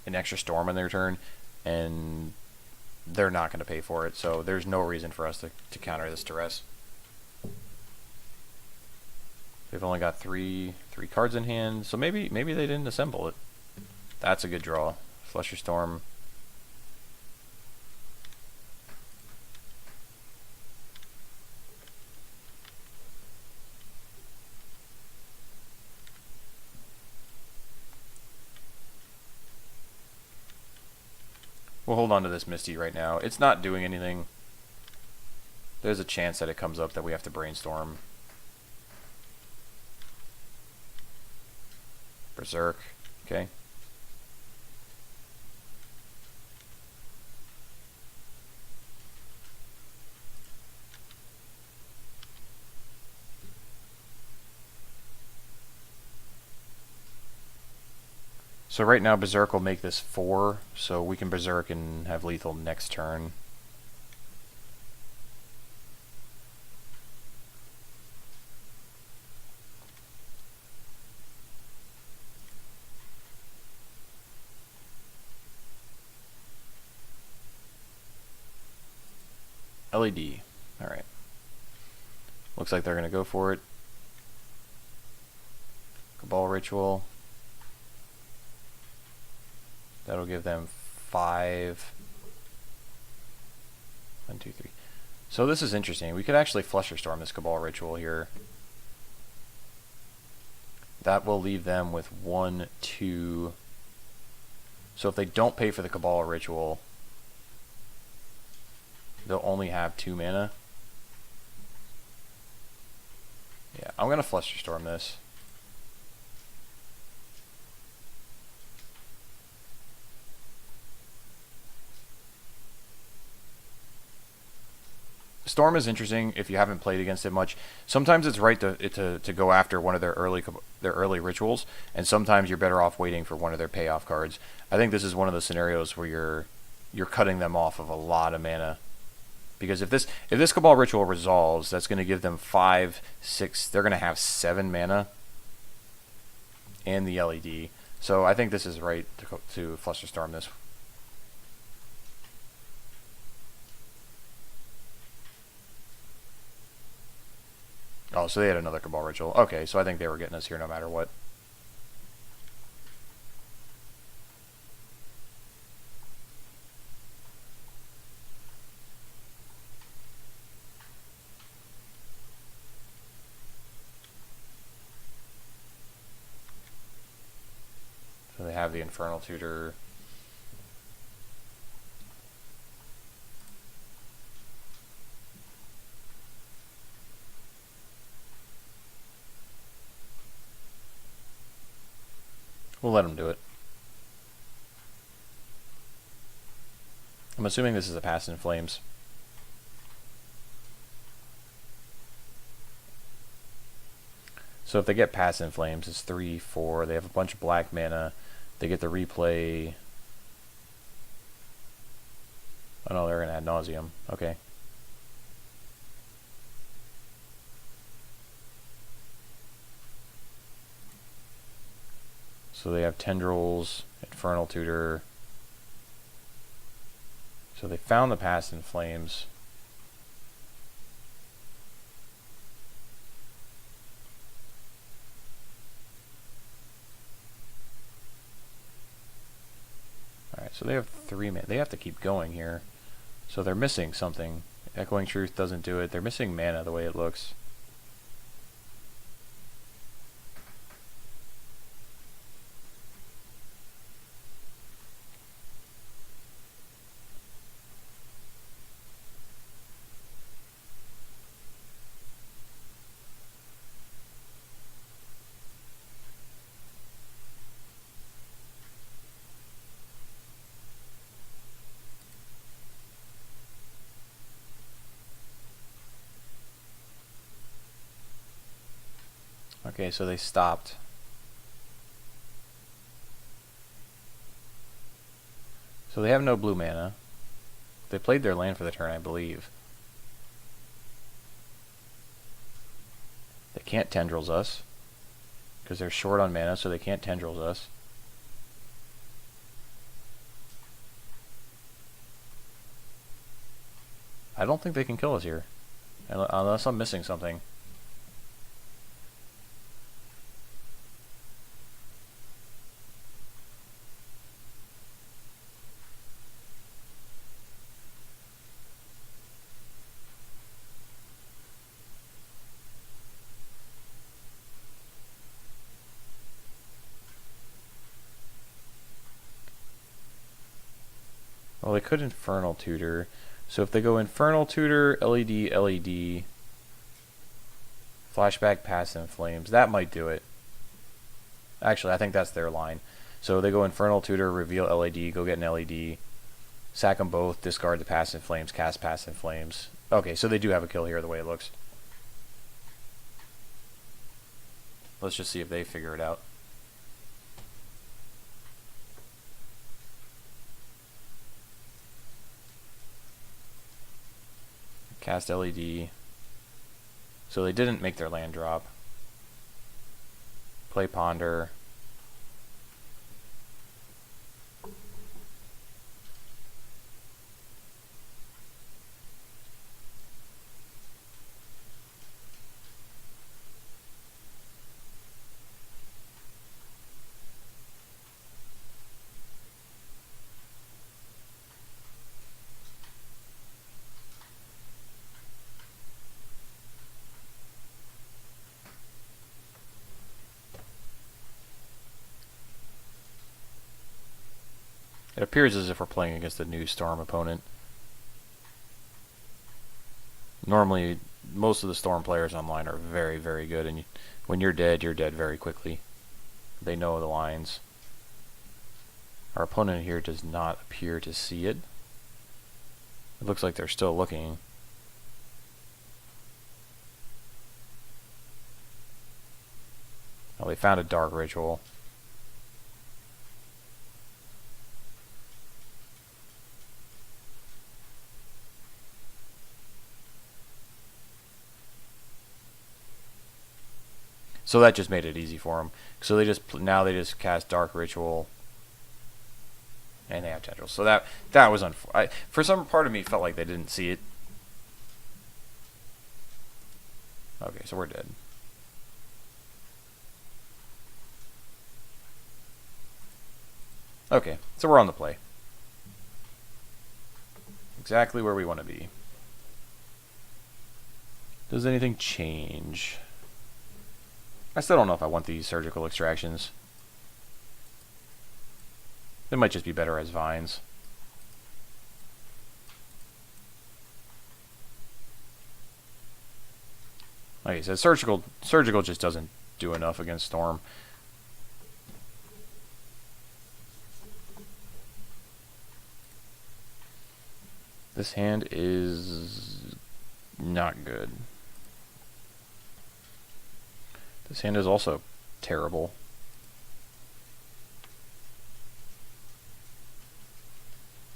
an extra storm on their turn, and they're not going to pay for it, so there's no reason for us to counter this Duress. They've only got three cards in hand, so maybe they didn't assemble it. That's a good draw. Flusterstorm. We'll hold on to this Misty right now. It's not doing anything. There's a chance that it comes up that we have to Brainstorm. Berserk. Okay. So right now Berserk will make this 4, so we can Berserk and have lethal next turn. LED. Alright. Looks like they're going to go for it. Cabal Ritual. That'll give them 5. 1, 2, 3. So this is interesting. We could actually Flusterstorm this Cabal Ritual here. That will leave them with 1, 2. So if they don't pay for the Cabal Ritual, they'll only have 2 mana. Yeah, I'm going to Flusterstorm this. Storm is interesting if you haven't played against it much. Sometimes it's right to go after one of their early rituals, and sometimes you're better off waiting for one of their payoff cards. I think this is one of the scenarios where you're cutting them off of a lot of mana, because if this Cabal Ritual resolves, that's going to give them 5, 6. They're going to have 7 mana and the LED. So I think this is right to Flusterstorm this. Oh, so they had another Cabal Ritual. Okay, so I think they were getting us here no matter what. So they have the Infernal Tutor. We'll let them do it. I'm assuming this is a Pass in Flames. So if they get Pass in Flames, it's 3, 4. They have a bunch of black mana. They get the replay. Oh no, they're going to Ad Nauseam. Okay. So they have Tendrils, Infernal Tutor. So they found the Pass in Flames. Alright, so they have 3 mana. They have to keep going here. So they're missing something. Echoing Truth doesn't do it. They're missing mana the way it looks. Okay, so they stopped. So they have no blue mana. They played their land for the turn, I believe. They can't Tendrils us, because they're short on mana, so they can't Tendrils us. I don't think they can kill us here, unless I'm missing something. Well, they could Infernal Tutor. So if they go Infernal Tutor, LED, LED, Flashback, Pass in Flames, that might do it. Actually, I think that's their line. So they go Infernal Tutor, reveal LED, go get an LED, sack them both, discard the Pass in Flames, cast Pass in Flames. Okay, so they do have a kill here the way it looks. Let's just see if they figure it out. Cast LED. So they didn't make their land drop. Play Ponder. It appears as if we're playing against a new Storm opponent. Normally, most of the Storm players online are very, very good, and when you're dead very quickly. They know the lines. Our opponent here does not appear to see it. It looks like they're still looking. Oh, they found a Dark Ritual. So that just made it easy for them. So they just cast Dark Ritual, and they have Tendrils. So that was for some part of me felt like they didn't see it. Okay, so we're dead. Okay, so we're on the play. Exactly where we want to be. Does anything change? I still don't know if I want these surgical extractions. They might just be better as vines. Like I said, surgical just doesn't do enough against Storm. This hand is not good. This hand is also terrible.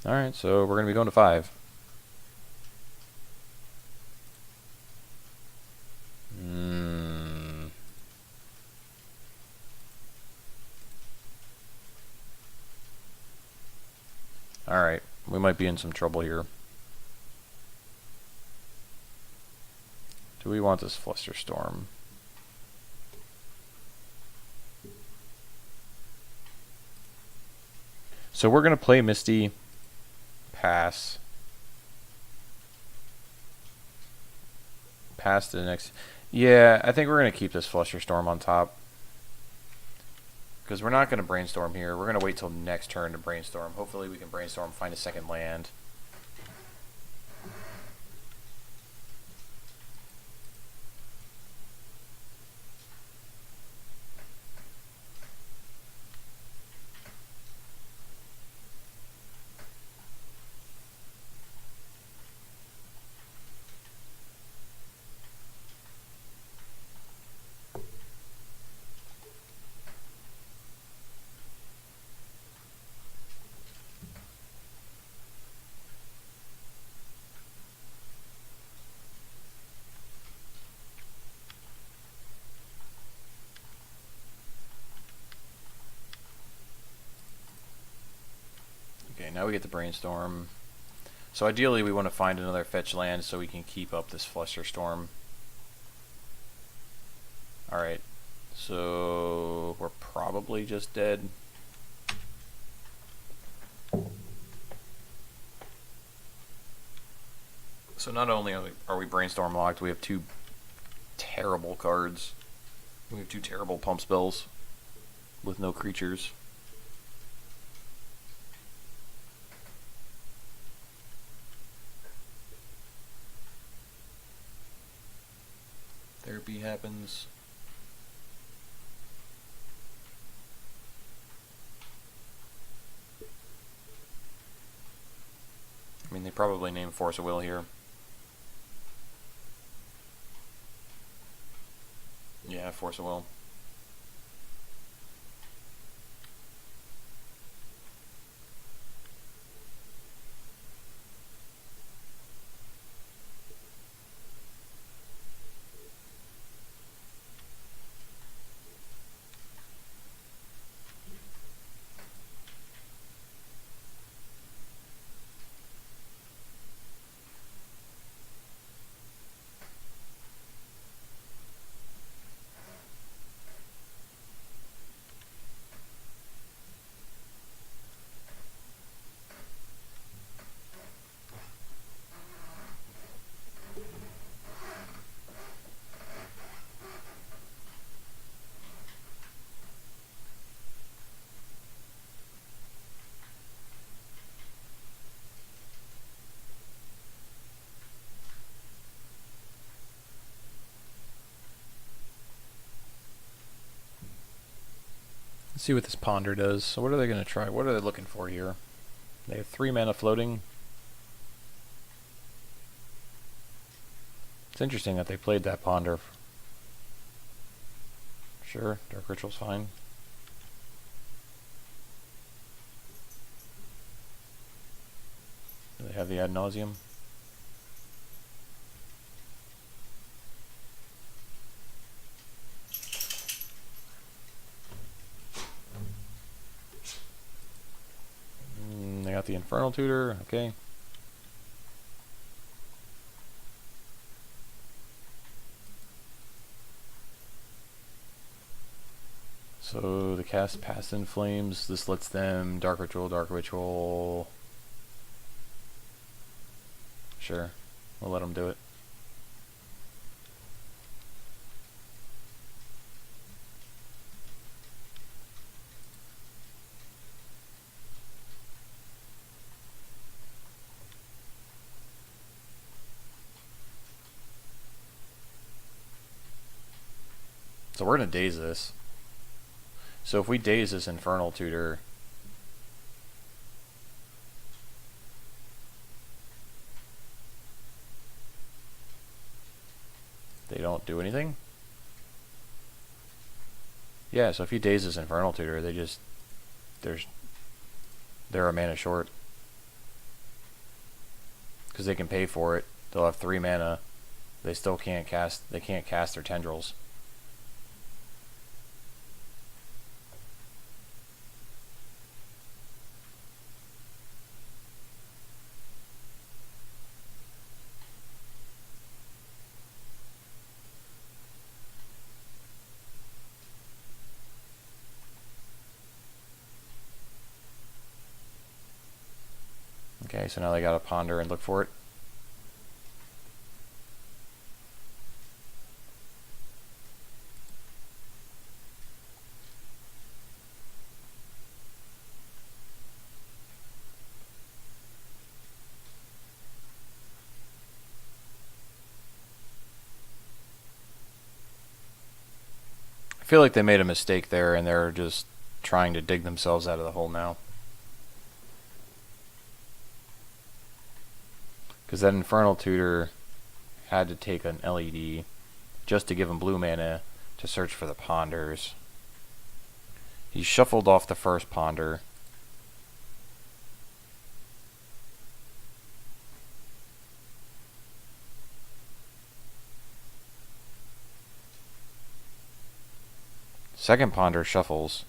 Alright, so we're going to be going to 5. Alright, we might be in some trouble here. Do we want this Flusterstorm? So we're going to play Misty, pass to the next. Yeah, I think we're going to keep this Flusterstorm on top. Because we're not going to Brainstorm here. We're going to wait till next turn to Brainstorm. Hopefully we can Brainstorm, find a second land. Okay, now we get the Brainstorm. So ideally we want to find another fetch land so we can keep up this Flusterstorm. Alright, so we're probably just dead. So not only are we Brainstorm locked, we have 2 terrible cards. We have 2 terrible pump spells with no creatures. Therapy happens. I mean, they probably named Force of Will here. Yeah, Force of Will. Let's see what this Ponder does. So what are they going to try? What are they looking for here? They have 3 mana floating. It's interesting that they played that Ponder. Sure, Dark Ritual's fine. Do they have the Ad Nauseam? They got the Infernal Tutor, okay. So the cast Past in Flames, this lets them Dark Ritual. Sure, we'll let them do it. So we're gonna daze this. So if we daze this Infernal Tutor, they don't do anything? Yeah, so if you daze this Infernal Tutor, they just they're a mana short. Because they can pay for it. They'll have 3 mana. They still can't cast their tendrils. Okay, so now they gotta ponder and look for it. I feel like they made a mistake there and they're just trying to dig themselves out of the hole now. Because that Infernal Tutor had to take an LED just to give him blue mana to search for the Ponders. He shuffled off the first Ponder. Second Ponder shuffles.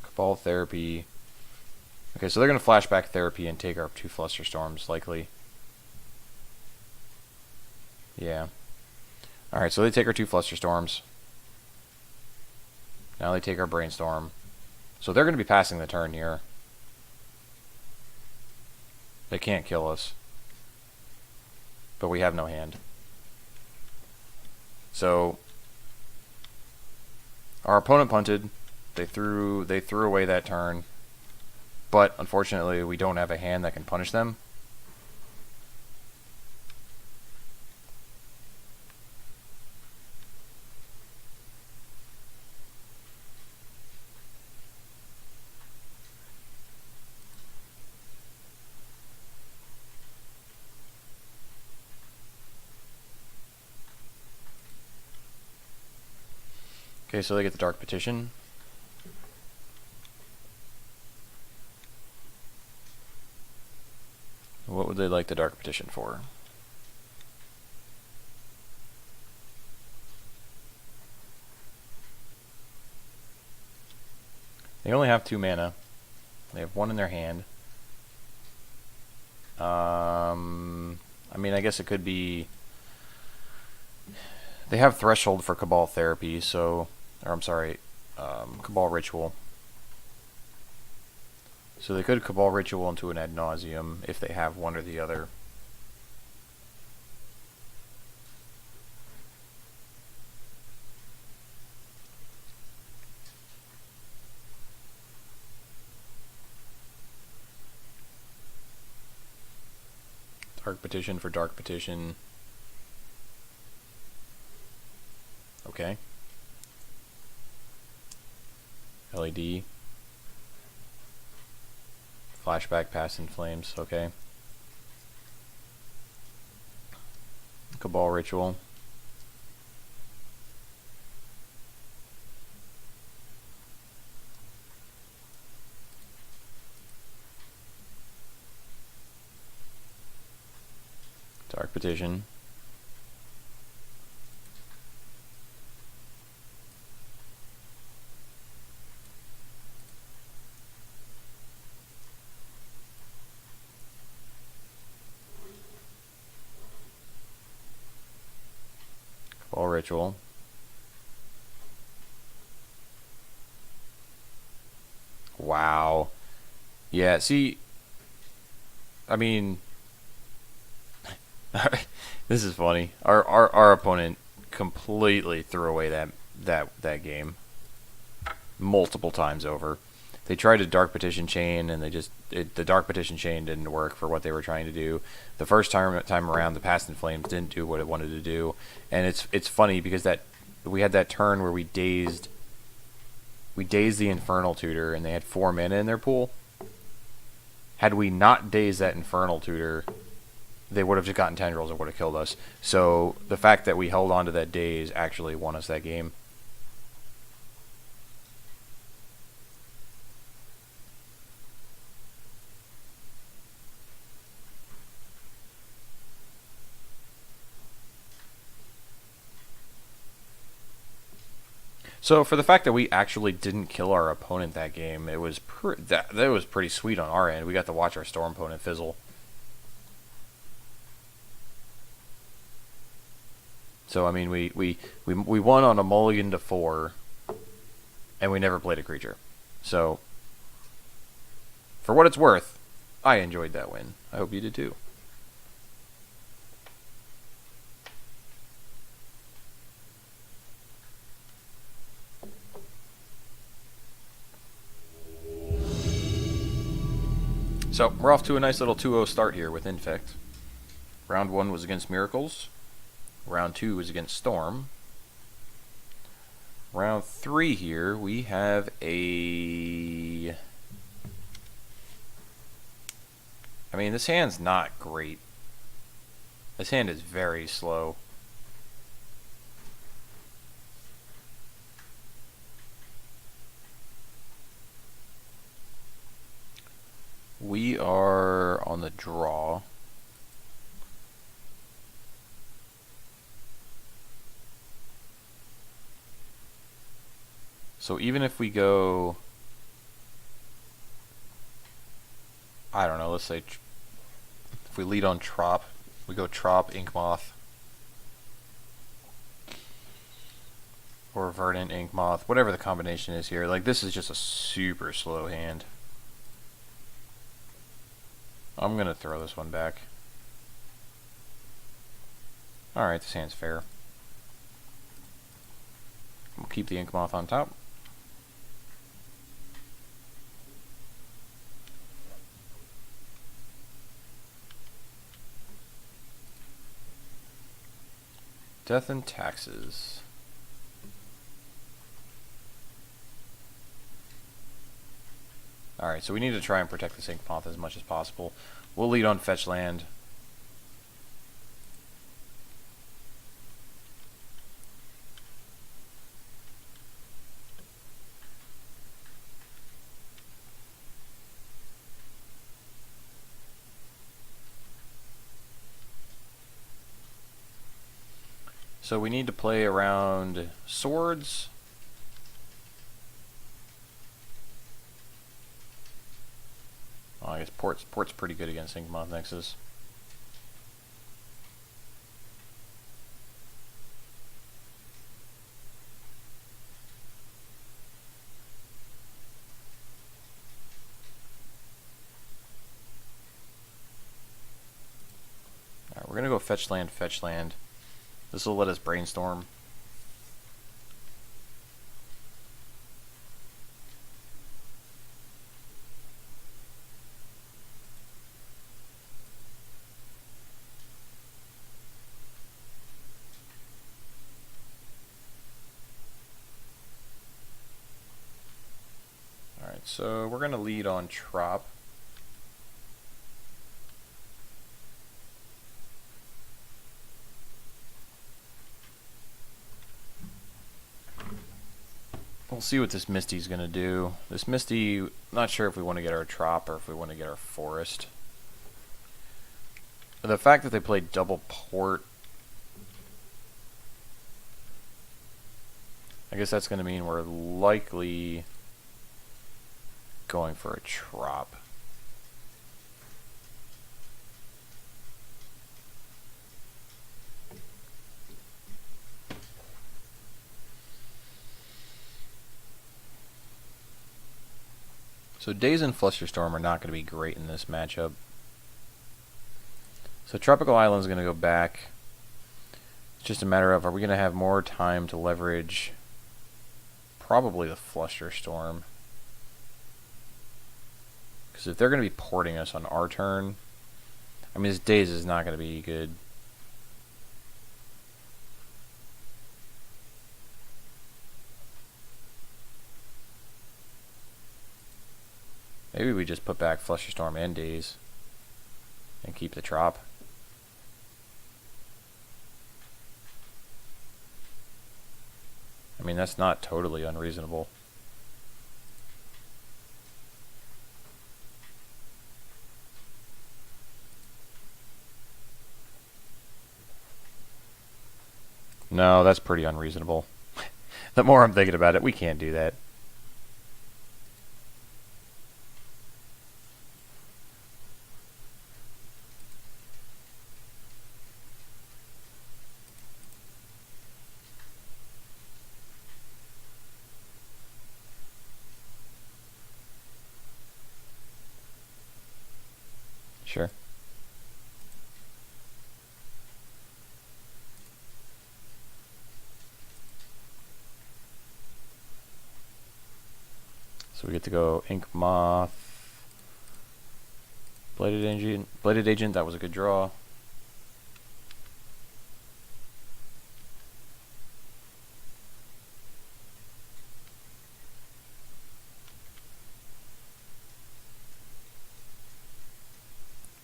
Cabal Therapy. Okay, so they're going to flashback Therapy and take our 2 Flusterstorms, likely. Yeah. Alright, so they take our 2 Flusterstorms. Now they take our Brainstorm. So they're going to be passing the turn here. They can't kill us. But we have no hand. So our opponent punted. They threw away that turn. But unfortunately we don't have a hand that can punish them. Okay, so they get the Dark Petition. What would they like the Dark Petition for? They only have 2 mana. They have 1 in their hand. I mean, I guess it could be... They have Threshold for Cabal Therapy, so... Or, I'm sorry, Cabal Ritual. So they could Cabal Ritual into an Ad Nauseam if they have one or the other. Dark Petition for Dark Petition. Okay. LED. Flashback Past in Flames. Okay. Cabal Ritual. Dark Petition. Cabal Ritual. Wow. Yeah, see, I mean, this is funny. Our opponent completely threw away that game multiple times over. They tried a Dark Petition chain, and the Dark Petition chain didn't work for what they were trying to do. The first time around, the Past in Flames didn't do what it wanted to do, and it's funny because that we had that turn where we dazed the Infernal Tutor, and they had 4 mana in their pool. Had we not dazed that Infernal Tutor, they would have just gotten Tendrils and would have killed us. So the fact that we held on to that daze actually won us that game. So for the fact that we actually didn't kill our opponent that game, it was that was pretty sweet on our end. We got to watch our Storm opponent fizzle. So I mean, we won on a mulligan to 4, and we never played a creature. So for what it's worth, I enjoyed that win. I hope you did too. So, we're off to a nice little 2-0 start here with Infect. Round 1 was against Miracles. Round 2 was against Storm. Round 3 here, we have a... I mean, this hand's not great. This hand is very slow. We are on the draw. So even if we go, I don't know, let's say if we lead on Trop, we go Trop, Inkmoth, or Verdant, Inkmoth, whatever the combination is here. Like, this is just a super slow hand. I'm going to throw this one back. Alright, this hand's fair. We'll keep the Inkmoth on top. Death and Taxes. Alright, so we need to try and protect this Inkmoth as much as possible. We'll lead on Fetch Land. So we need to play around Swords. Well, I guess Port's pretty good against Inkmoth Nexus. Alright, we're gonna go fetch land, fetch land. This will let us brainstorm. so we're going to lead on Trop. We'll see what this Misty's going to do. This Misty, not sure if we want to get our Trop or if we want to get our Forest. The fact that they played double port, I guess that's going to mean we're likely going for a Trop. So Daze and Flusterstorm are not going to be great in this matchup. So Tropical Island's going to go back. It's just a matter of, are we going to have more time to leverage probably the Flusterstorm? Because if they're going to be porting us on our turn, I mean, this Daze is not going to be good. Maybe we just put back Flusterstorm and Daze and keep the Trop. I mean, that's not totally unreasonable. No, that's pretty unreasonable. The more I'm thinking about it, we can't do that. Sure. So we get to go Ink Moth, Bladed Agent, that was a good draw.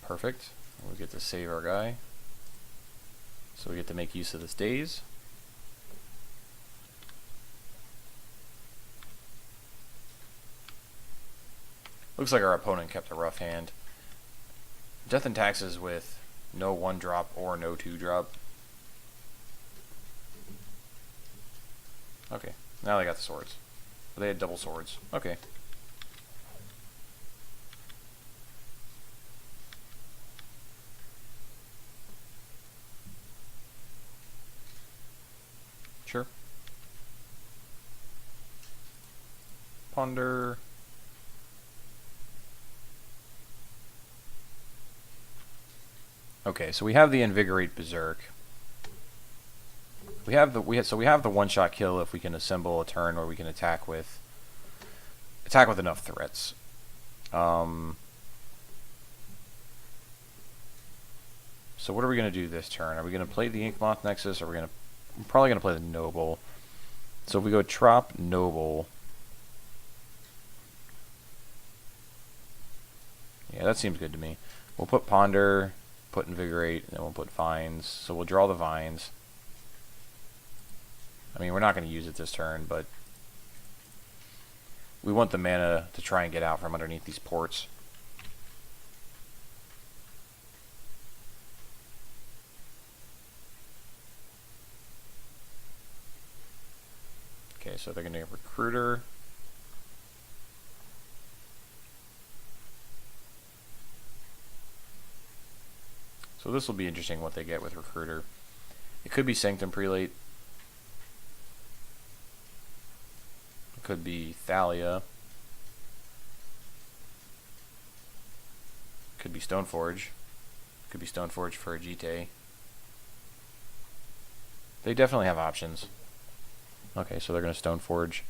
Perfect. We get to save our guy. So we get to make use of this Daze. Looks like our opponent kept a rough hand. Death and Taxes with no 1-drop or no 2-drop. Okay, now they got the swords. They had double swords. Okay. Sure. Ponder. Okay, so we have the Invigorate Berserk. We have the one-shot kill if we can assemble a turn where we can attack with enough threats. So what are we going to do this turn? Are we going to play the Inkmoth Nexus? Or we're probably going to play the Noble. So if we go Trop Noble, yeah, that seems good to me. We'll put Ponder, put Invigorate, and then we'll put Vines. So we'll draw the Vines. I mean, we're not going to use it this turn, but we want the mana to try and get out from underneath these ports. Okay, so they're going to get Recruiter. So this will be interesting what they get with Recruiter. It could be Sanctum Prelate. It could be Thalia. Could be Stoneforge. Could be Stoneforge for Ajite. They definitely have options. Okay, so they're going to Stoneforge.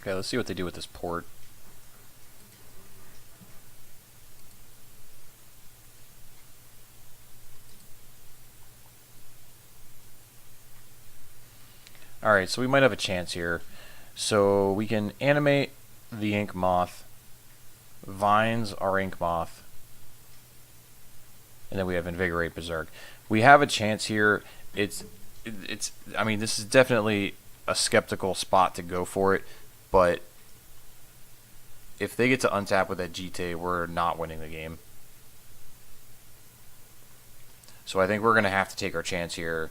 Okay, let's see what they do with this port. Alright, so we might have a chance here. So we can animate the ink moth, vines our ink moth, and then we have invigorate berserk. We have a chance here. It's I mean, this is definitely a skeptical spot to go for it, but if they get to untap with that GT, we're not winning the game. So I think we're going to have to take our chance here.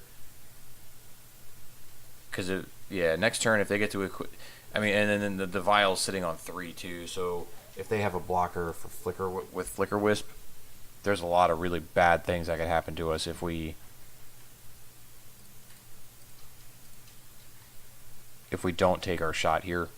Because, yeah, next turn, if they get to... I mean, and then the vial's sitting on 3, too. So if they have a blocker for Flicker Wisp, there's a lot of really bad things that could happen to us if we don't take our shot here.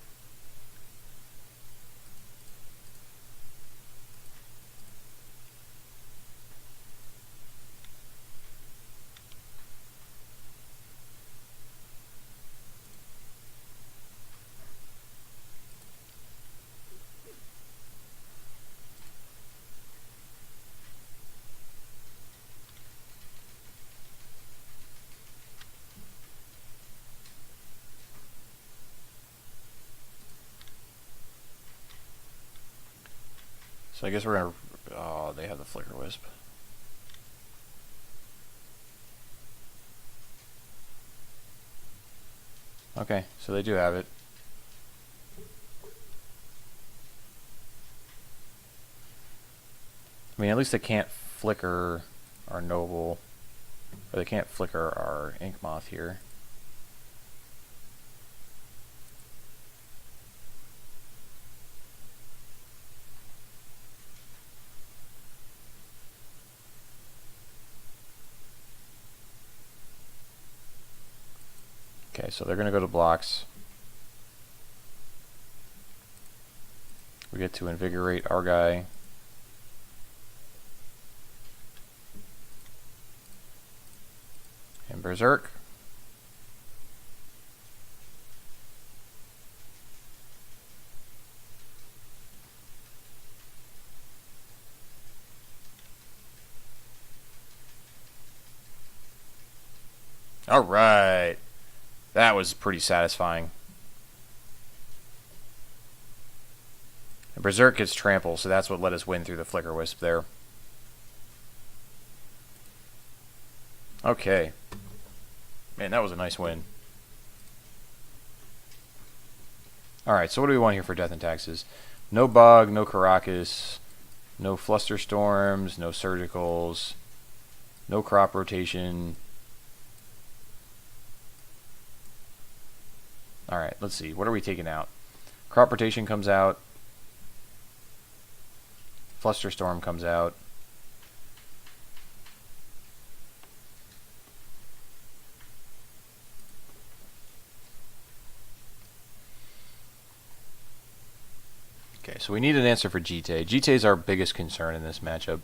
So I guess we're going to... Oh, they have the Flicker Wisp. Okay, so they do have it. I mean, at least they can't flicker our Noble, or they can't flicker our Ink Moth here. Okay, so they're going to go to blocks. We get to invigorate our guy. And berserk. All right. That was pretty satisfying. And berserk gets trample, so that's what let us win through the Flicker Wisp there. Okay. Man, that was a nice win. Alright, so what do we want here for Death and Taxes? No Bug, no Caracas, no Flusterstorms, no Surgicals, no Crop Rotation. Alright, let's see. What are we taking out? Crop Rotation comes out. Flusterstorm comes out. Okay, so we need an answer for GT. GT is our biggest concern in this matchup.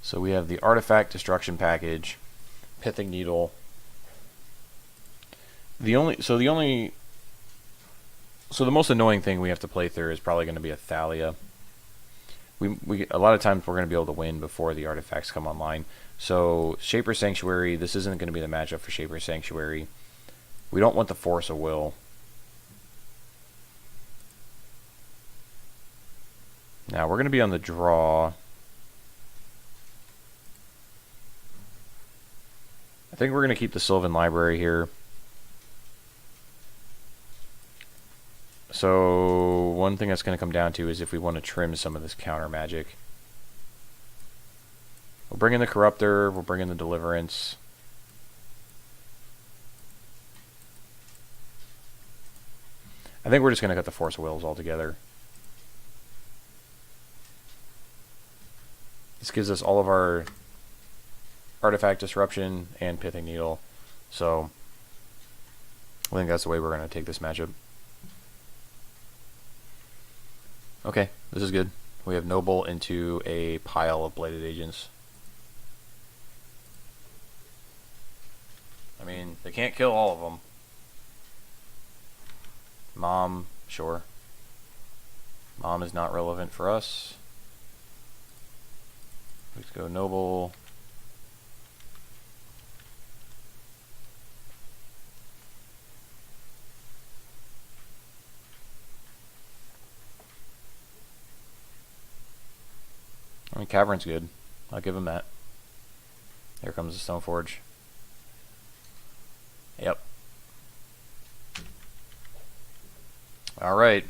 So we have the Artifact Destruction Package, Pithing Needle. The most annoying thing we have to play through is probably going to be a Thalia. A lot of times we're going to be able to win before the artifacts come online. So Shaper Sanctuary, this isn't going to be the matchup for Shaper Sanctuary. We don't want the Force of Will. Now we're going to be on the draw. I think we're going to keep the Sylvan Library here. So one thing that's going to come down to is if we want to trim some of this counter magic. We'll bring in the Corruptor, we'll bring in the Deliverance. I think we're just going to cut the Force of Wills altogether. This gives us all of our Artifact Disruption and Pithing Needle. So I think that's the way we're going to take this matchup. Okay, this is good. We have Noble into a pile of Bladed Agents. I mean, they can't kill all of them, Mom, sure. Mom is not relevant for us. Let's go noble. I mean, Cavern's good. I'll give him that. Here comes the Stoneforge. Yep. Alright.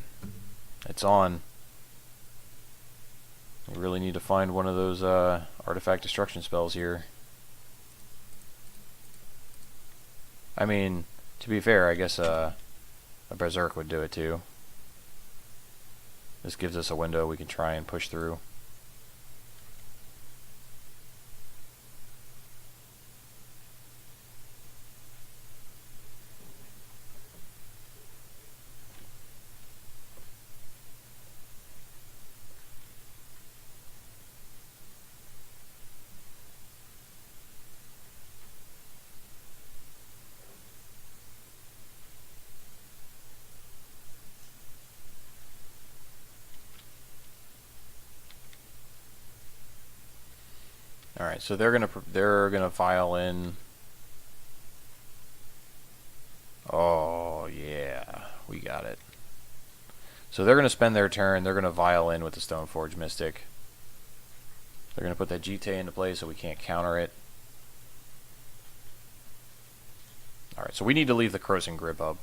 It's on. We really need to find one of those artifact destruction spells here. I mean, to be fair, I guess a Berserk would do it too. This gives us a window we can try and push through. All right, so they're gonna file in. Oh yeah, we got it. So they're gonna spend their turn. They're gonna vial in with the Stoneforge Mystic. They're gonna put that GT into play so we can't counter it. All right, so we need to leave the Crossing Grip up.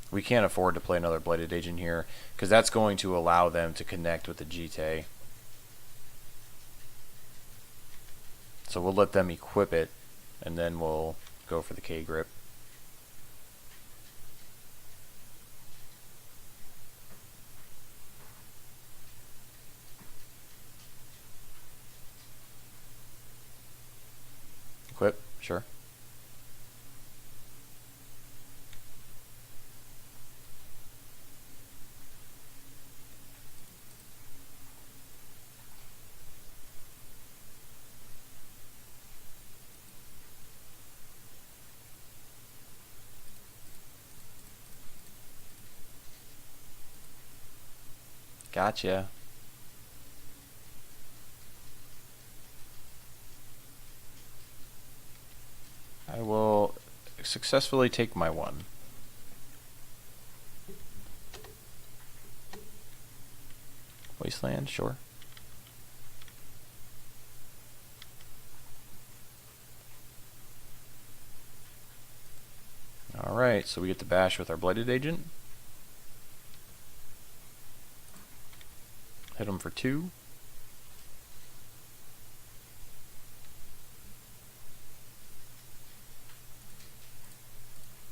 We can't afford to play another Blighted Agent here, because that's going to allow them to connect with the GT. So we'll let them equip it, and then we'll go for the K-Grip. Equip, sure. Gotcha. I will successfully take my one. Wasteland, sure. Alright, so we get the bash with our Blighted Agent. Hit him for 2.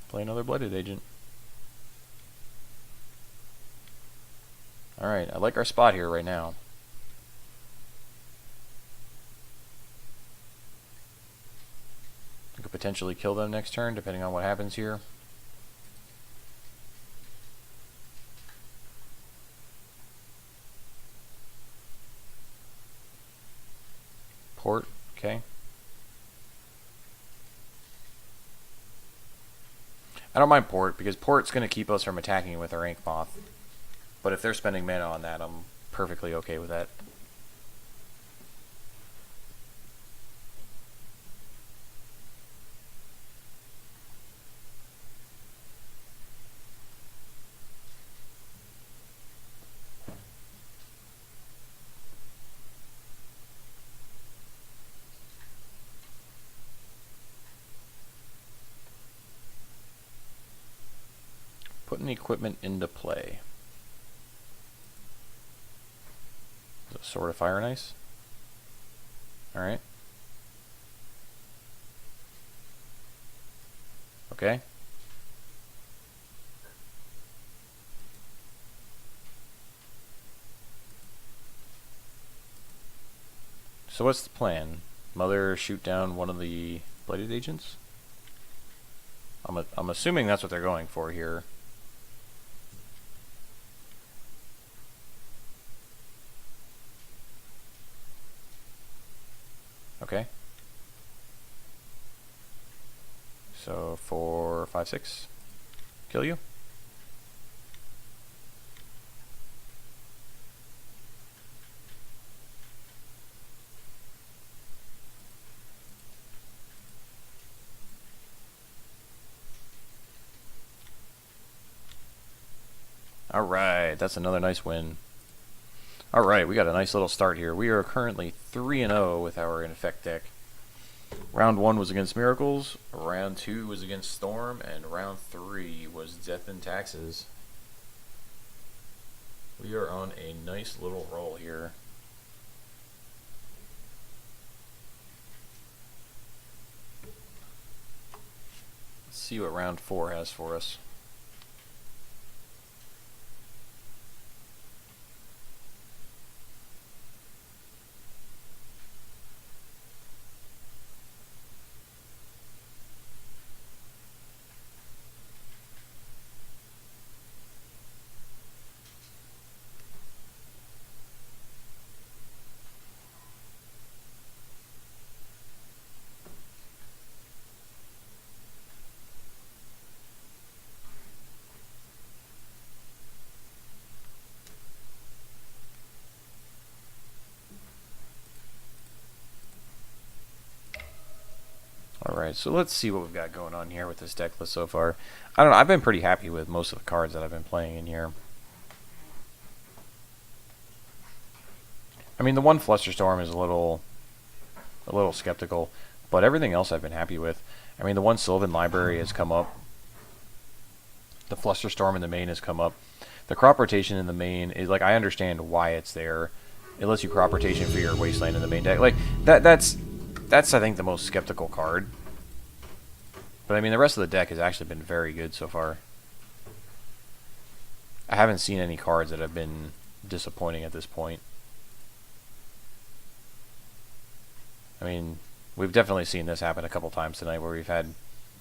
Play another Blighted Agent. Alright, I like our spot here right now. We could potentially kill them next turn, depending on what happens here. Port, okay. I don't mind Port, because Port's going to keep us from attacking with our Ink Moth. But if they're spending mana on that, I'm perfectly okay with that. Putting equipment into play. Sword of Fire and Ice. Alright. Okay. So what's the plan? Mother shoot down one of the Blighted Agents? I'm assuming that's what they're going for here. Okay. 4, 5, 6. Kill you. Alright, that's another nice win. Alright, we got a nice little start here. We are currently 3-0 with our Infect deck. Round 1 was against Miracles, round 2 was against Storm, and round 3 was Death and Taxes. We are on a nice little roll here. Let's see what round 4 has for us. Alright, so let's see what we've got going on here with this deck list so far. I don't know, I've been pretty happy with most of the cards that I've been playing in here. I mean, the one Flusterstorm is a little skeptical, but everything else I've been happy with. I mean, the one Sylvan Library has come up. The Flusterstorm in the main has come up. The crop rotation in the main is, like, I understand why it's there. It lets you crop rotation for your Wasteland in the main deck. Like, that's I think the most skeptical card. But I mean, the rest of the deck has actually been very good so far. I haven't seen any cards that have been disappointing at this point. I mean, we've definitely seen this happen a couple times tonight where we've had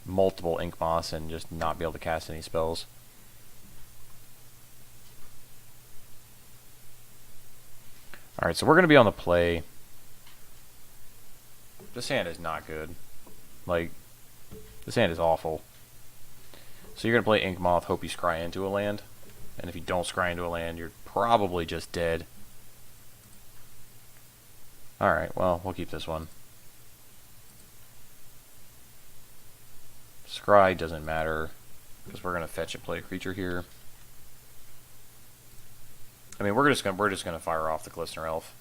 multiple Ink Moss and just not be able to cast any spells. Alright, so we're going to be on the play. This hand is not good. Like, this hand is awful. So you're going to play Ink Moth, hope you scry into a land. And if you don't scry into a land, you're probably just dead. Alright, well, we'll keep this one. Scry doesn't matter, because we're going to fetch and play a creature here. I mean, we're just gonna fire off the Glistener Elf.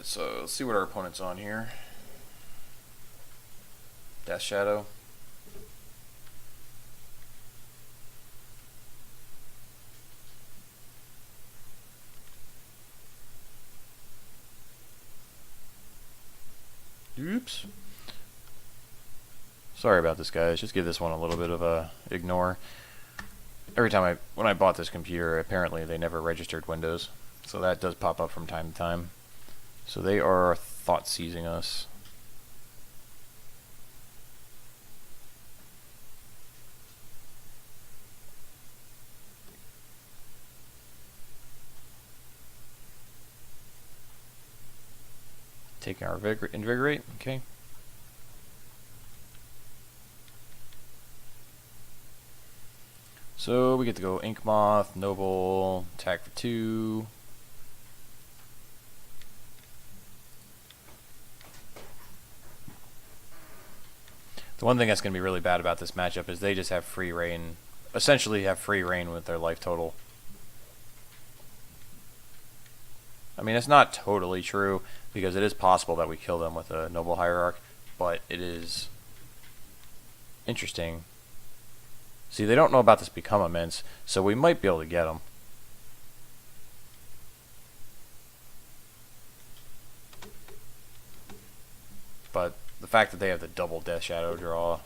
So let's see what our opponent's on here. Death Shadow. Oops. Sorry about this, guys. Just give this one a little bit of a ignore. Every time when I bought this computer, apparently they never registered Windows. So that does pop up from time to time. So they are thought seizing us. Taking our Invigorate, okay. So we get to go Ink Moth, Noble, attack for 2. The one thing that's going to be really bad about this matchup is they just have free reign, essentially have free reign with their life total. I mean, it's not totally true, because it is possible that we kill them with a Noble Hierarch, but it is interesting. See, they don't know about this Become Immense, so we might be able to get them. But the fact that they have the double Death Shadow draw.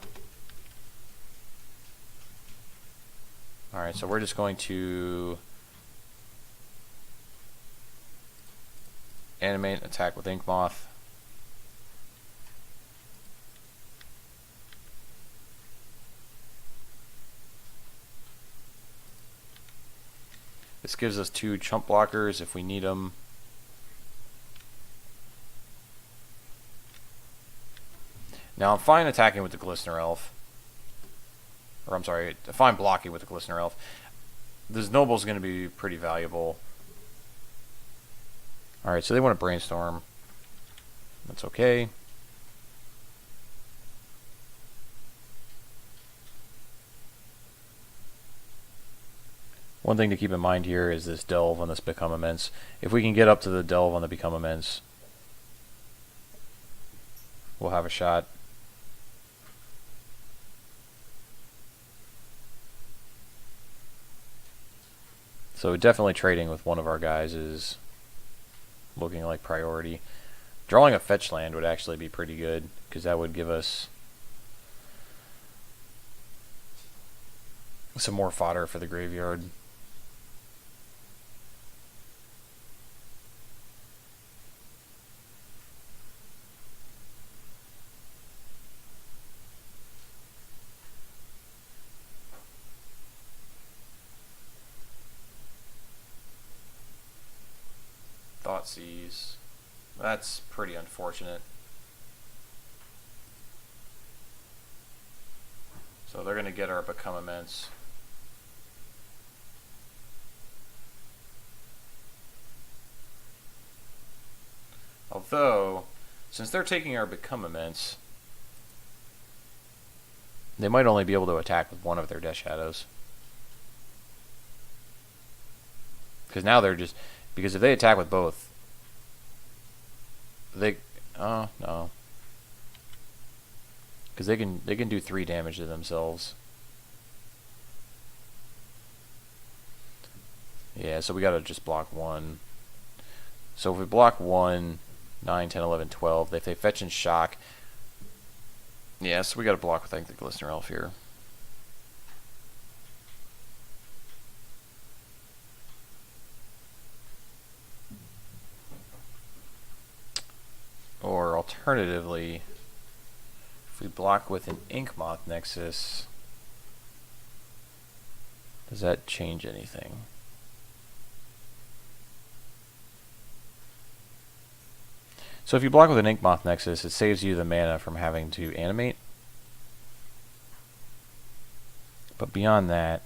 Alright, so we're just going to animate, attack with Ink Moth. This gives us 2 chump blockers if we need them. Now I'm fine attacking with the Glistener Elf. Or I'm sorry, fine blocking with the Glistener Elf. This Noble's going to be pretty valuable. Alright, so they want to Brainstorm. That's okay. One thing to keep in mind here is this Delve on this Become Immense. If we can get up to the Delve on the Become Immense, we'll have a shot. So definitely trading with one of our guys is looking like priority. Drawing a fetch land would actually be pretty good, because that would give us some more fodder for the graveyard. Thoughtseize. That's pretty unfortunate. So they're going to get our Become Immense. Although, since they're taking our Become Immense, they might only be able to attack with one of their Death Shadows. Because now they're just... Because if they attack with both, they... Oh, no. Because they can do 3 damage to themselves. Yeah, so we gotta just block 1. So if we block 1, 9, 10, 11, 12, if they fetch and shock... Yeah, so we gotta block with, I think, the Glistener Elf here. Or alternatively, if we block with an Ink Moth Nexus, does that change anything? So if you block with an Ink Moth Nexus, it saves you the mana from having to animate. But beyond that,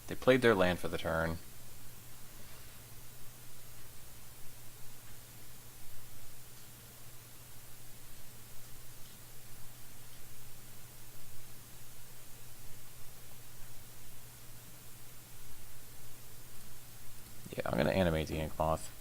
they played their land for the turn. Yeah, I'm going to animate the Ink Moth.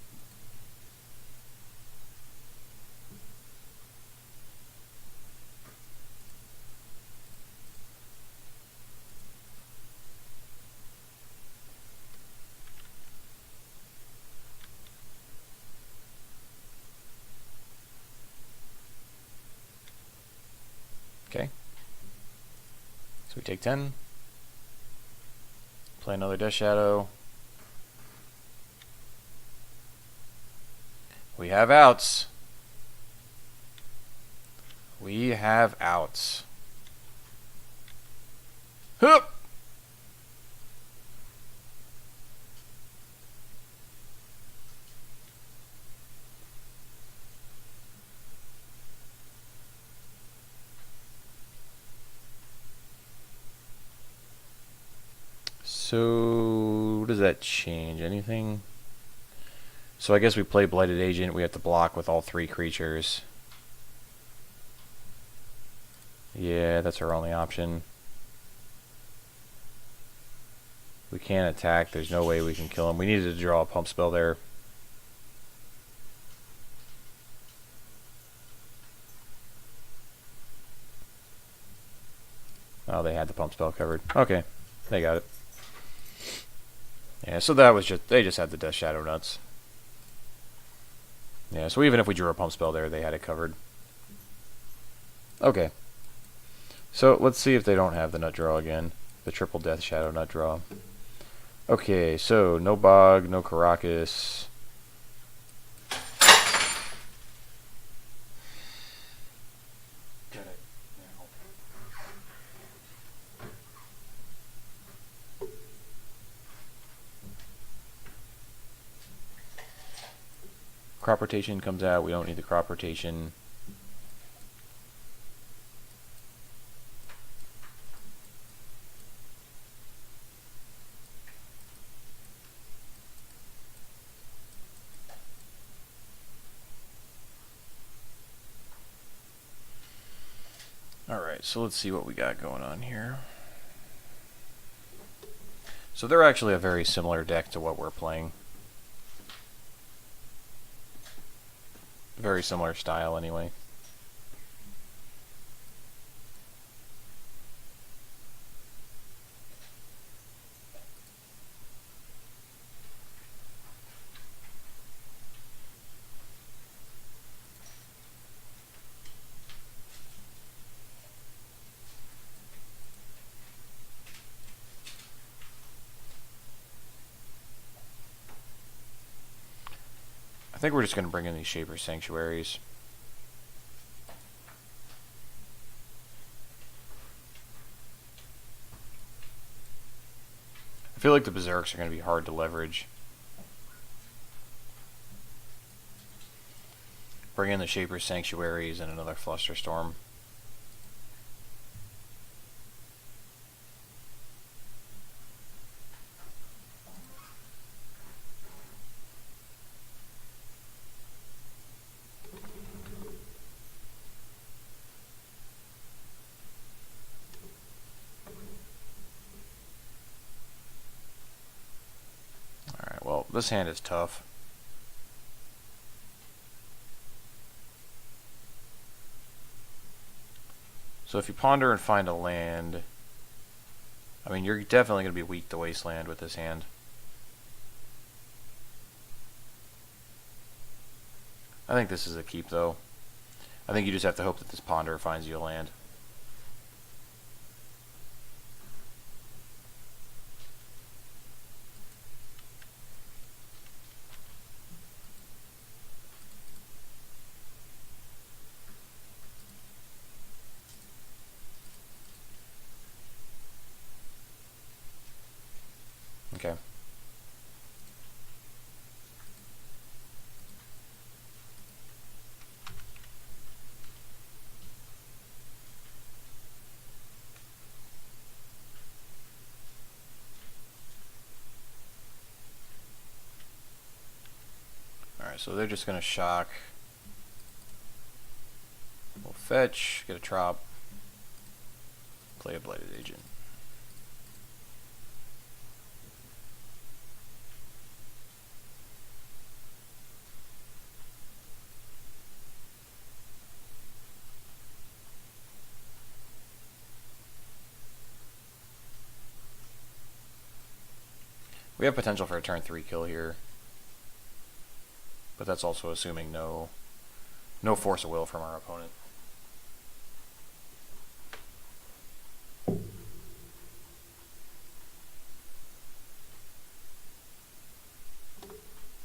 Okay. So we take 10. Play another Death Shadow. We have outs. We have outs. Hup! So, does that change anything? So I guess we play Blighted Agent, we have to block with all 3 creatures. Yeah, that's our only option. We can't attack, there's no way we can kill him. We needed to draw a pump spell there. Oh, they had the pump spell covered. Okay, they got it. Yeah, so that was just, they just had the Death Shadow nuts. Yeah, so even if we drew a pump spell there, they had it covered. Okay. So let's see if they don't have the nut draw again. The triple Death Shadow nut draw. Okay, so no Bog, no Caracas. Crop rotation comes out. We don't need the crop rotation. Alright, so let's see what we got going on here. So they're actually a very similar deck to what we're playing. Very similar style anyway. I think we're just going to bring in these Shaper Sanctuaries. I feel like the Berserks are going to be hard to leverage. Bring in the Shaper Sanctuaries and another Flusterstorm. Alright, well, this hand is tough. So if you ponder and find a land, I mean, you're definitely going to be weak to Wasteland with this hand. I think this is a keep, though. I think you just have to hope that this ponder finds you a land. Okay. Alright, so they're just going to shock. We'll fetch, get a trop, play a Blighted Agent. We have potential for a turn 3 kill here. But that's also assuming no force of will from our opponent.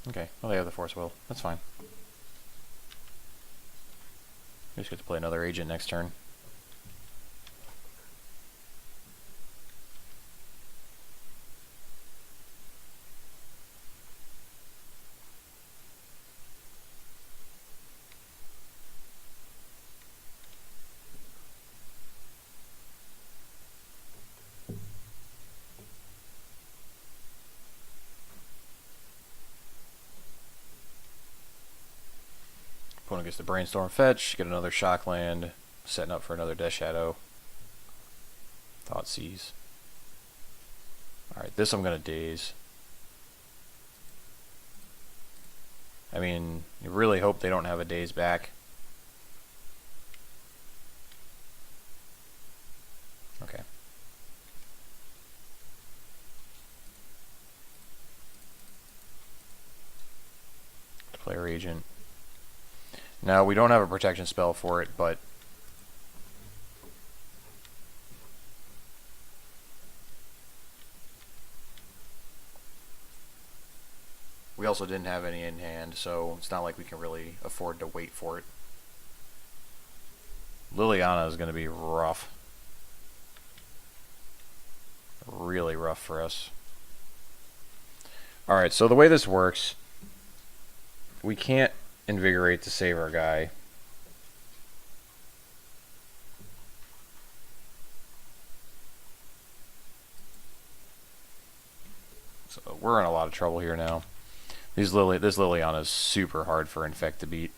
Okay, well they have the force of will. That's fine. We just get to play another agent next turn. Opponent gets the Brainstorm fetch, get another shock land, setting up for another Death Shadow. Thoughtseize. Alright, this I'm going to daze. I mean, you really hope they don't have a daze back. Okay. Player agent. Now, we don't have a protection spell for it, but we also didn't have any in hand, so it's not like we can really afford to wait for it. Liliana is going to be rough. Really rough for us. Alright, so the way this works, we can't invigorate to save our guy. So we're in a lot of trouble here now. This Liliana is super hard for Infect to beat.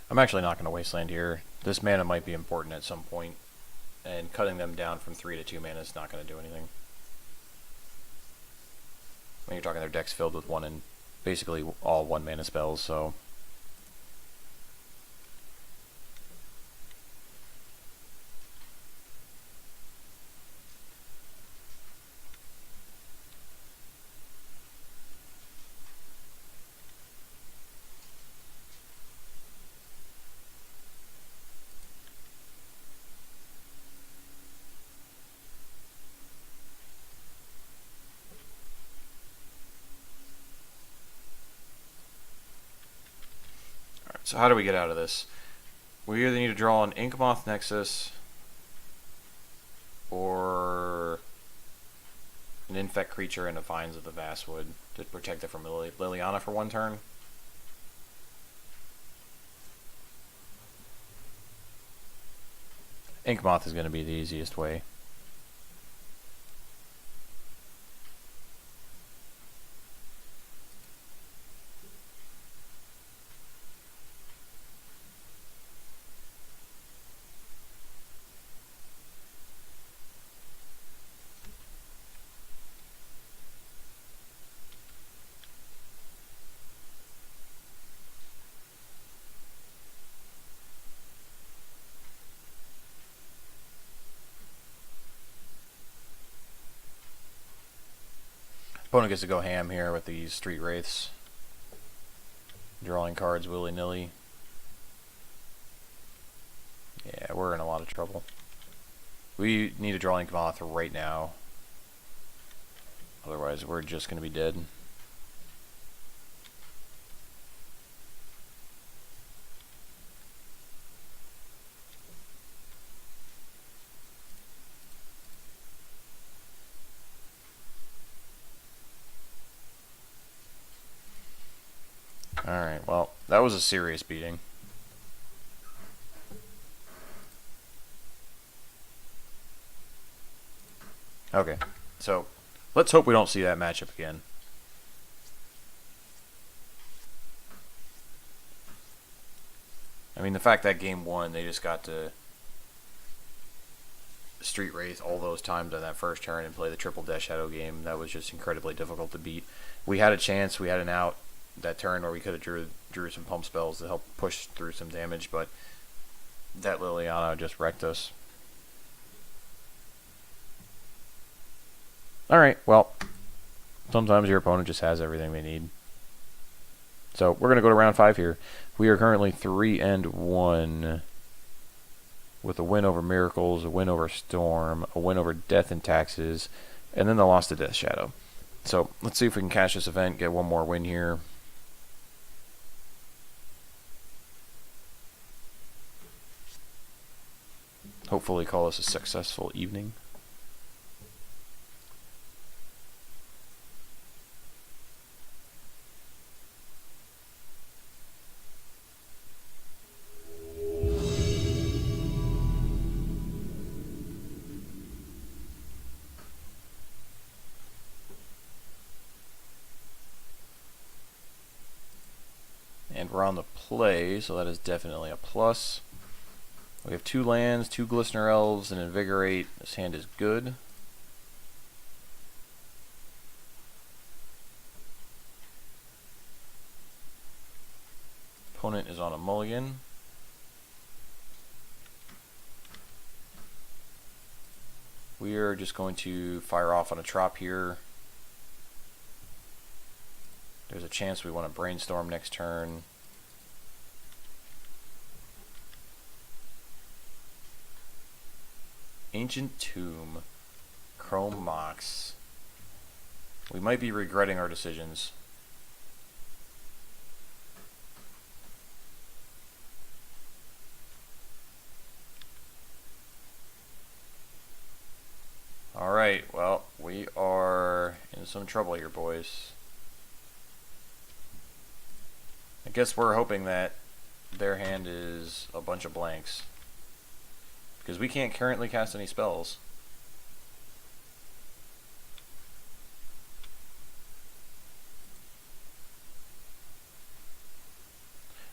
I'm actually not going to wasteland here. This mana might be important at some point, and cutting them down from 3 to 2 mana is not going to do anything. When you're talking their deck's filled with 1 and basically all 1 mana spells, so So how do we get out of this? We either need to draw an Inkmoth Nexus or an Infect creature into Vines of the Vastwood to protect it from Liliana for 1 turn. Inkmoth is going to be the easiest way. Opponent gets to go ham here with these Street Wraiths. Drawing cards willy-nilly. Yeah, we're in a lot of trouble. We need to draw Inkmoth right now. Otherwise, we're just going to be dead. Alright, well, that was a serious beating. Okay, so let's hope we don't see that matchup again. I mean, the fact that game 1, they just got to Street Wraith all those times on that first turn and play the triple Death Shadow game, that was just incredibly difficult to beat. We had a chance, we had an out that turn where we could have drew some pump spells to help push through some damage, but that Liliana just wrecked us. Alright, well, sometimes your opponent just has everything they need. So we're going to go to round 5 here. We are currently 3-1 with a win over Miracles, a win over Storm, a win over Death and Taxes, and then the loss to Death Shadow. So let's see if we can cash this event, get one more win here. Hopefully call this a successful evening. We're on the play, so that is definitely a plus. We have 2 lands, 2 Glistener Elves, and Invigorate. This hand is good. Opponent is on a mulligan. We are just going to fire off on a Trop here. There's a chance we want to Brainstorm next turn. Ancient Tomb. Chrome Mox. We might be regretting our decisions. Alright, well, we are in some trouble here, boys. I guess we're hoping that their hand is a bunch of blanks, because we can't currently cast any spells.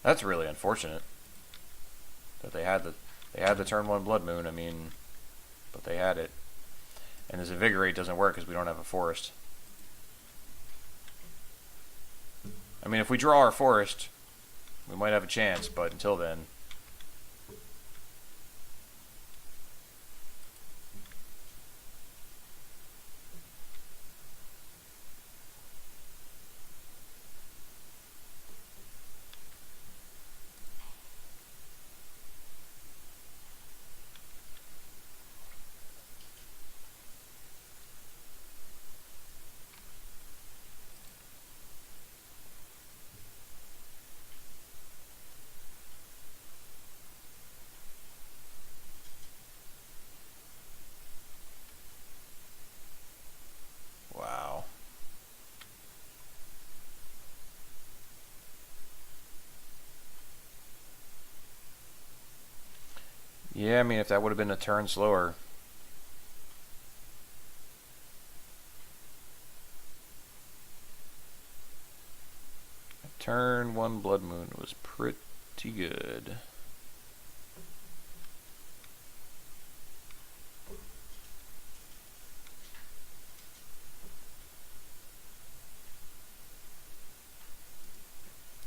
That's really unfortunate that they had the turn 1 Blood Moon. I mean, but they had it. And this Invigorate doesn't work because we don't have a forest. I mean, if we draw our forest, we might have a chance, but until then... Wow. Yeah, I mean, if that would have been a turn slower. Turn 1 Blood Moon was pretty good.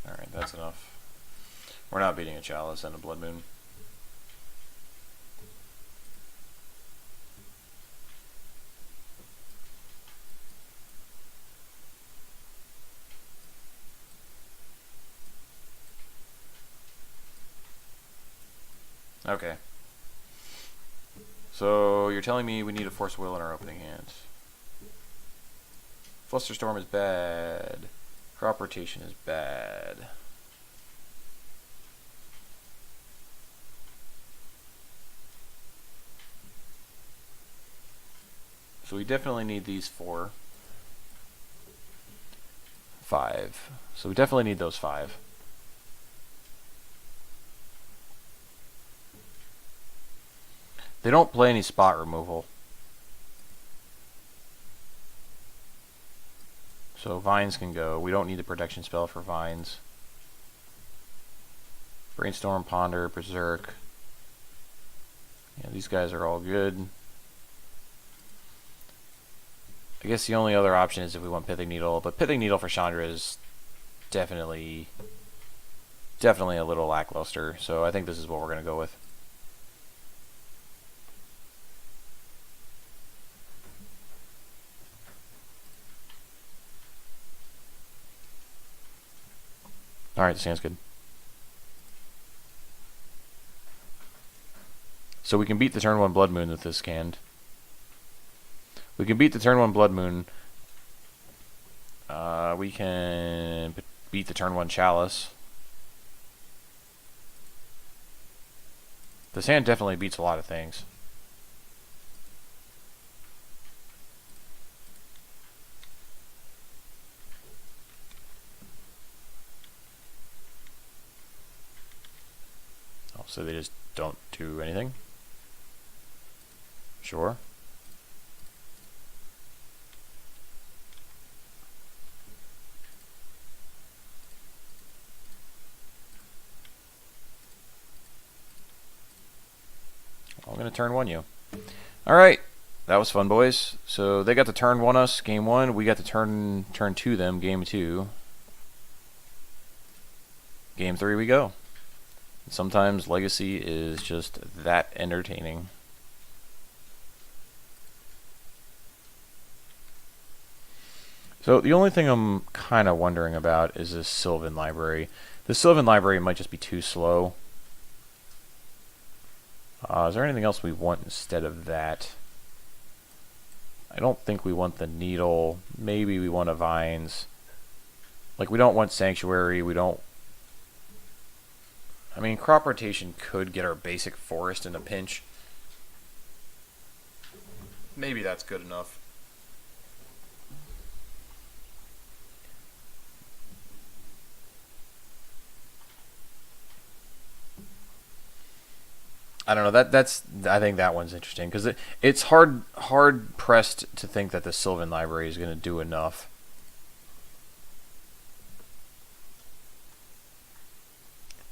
Alright, that's enough. We're not beating a Chalice and a Blood Moon. Okay. So, you're telling me we need a Force Will in our opening hand. Flusterstorm is bad. Crop Rotation is bad. So we definitely need these 4. 5. So we definitely need those 5. They don't play any spot removal. So Vines can go. We don't need the protection spell for Vines. Brainstorm, Ponder, Berserk. Yeah, these guys are all good. I guess the only other option is if we want Pithing Needle, but Pithing Needle for Chandra is definitely a little lackluster, so I think this is what we're going to go with. Alright, this sounds good. So we can beat the turn 1 Blood Moon with this hand. We can beat the turn 1 Blood Moon. We can beat the turn 1 Chalice. This hand definitely beats a lot of things. Oh, so they just don't do anything? Sure. I'm going to turn 1 you. Alright, that was fun, boys. So they got to turn 1 us, game 1. We got to turn 2 them, game 2. Game 3 we go. Sometimes Legacy is just that entertaining. So the only thing I'm kind of wondering about is this Sylvan Library. The Sylvan Library might just be too slow. Is there anything else we want instead of that? I don't think we want the Needle. Maybe we want a Vines. Like, we don't want Sanctuary. We don't... I mean, crop rotation could get our basic forest in a pinch. Maybe that's good enough. I don't know. I think that one's interesting because it's hard pressed to think that the Sylvan Library is going to do enough.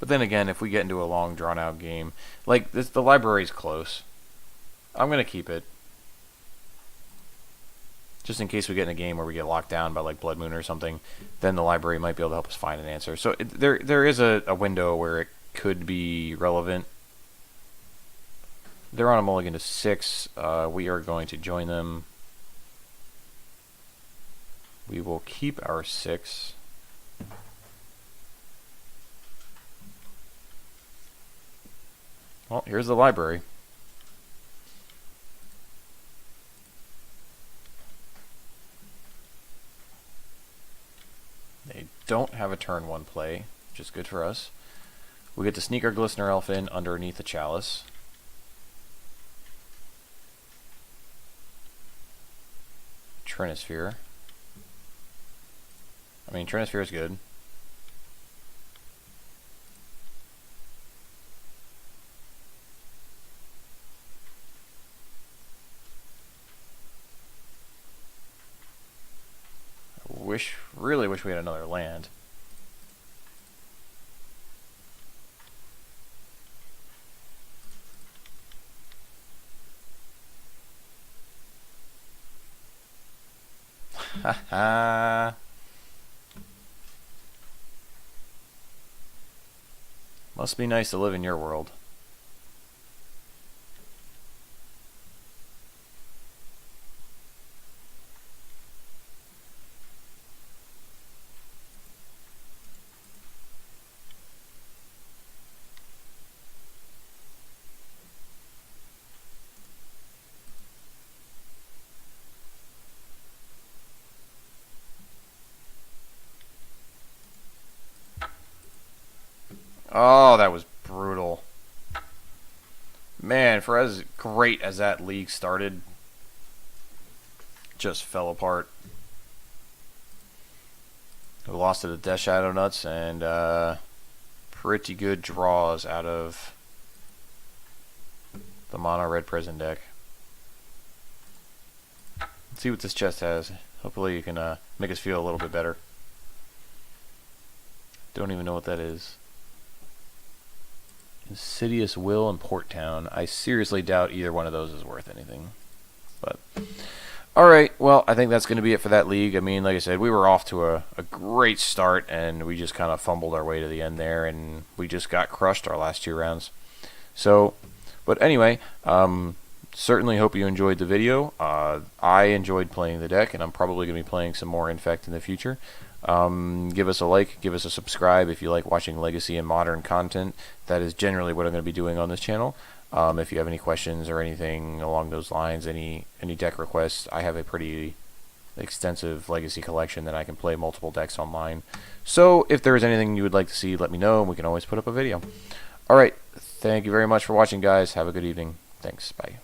But then again, if we get into a long, drawn-out game, like the library's close, I'm going to keep it. Just in case we get in a game where we get locked down by like Blood Moon or something, then the library might be able to help us find an answer. So there is a window where it could be relevant. They're on a mulligan to 6. We are going to join them. We will keep our 6. Well, here's the library. They don't have a turn 1 play, which is good for us. We get to sneak our Glistener Elf in underneath the Chalice. Trinisphere. I mean, Trinisphere is good. Really wish we had another land. Haha. Must be nice to live in your world. Oh, that was brutal. Man, for as great as that league started, just fell apart. We lost to the Death Shadow Nuts and pretty good draws out of the mono red prison deck. Let's see what this chest has. Hopefully you can make us feel a little bit better. Don't even know what that is. Insidious Will and Port Town. I seriously doubt either one of those is worth anything. But alright, well, I think that's going to be it for that league. I mean, like I said, we were off to a great start, and we just kind of fumbled our way to the end there, and we just got crushed our last 2 rounds. So, but anyway, certainly hope you enjoyed the video. I enjoyed playing the deck, and I'm probably going to be playing some more Infect in the future. Give us a like, give us a subscribe if you like watching Legacy and Modern content. That is generally what I'm going to be doing on this channel. If you have any questions or anything along those lines, any deck requests, I have a pretty extensive Legacy collection that I can play multiple decks online. So if there is anything you would like to see, let me know, and we can always put up a video. Alright, thank you very much for watching, guys. Have a good evening. Thanks. Bye.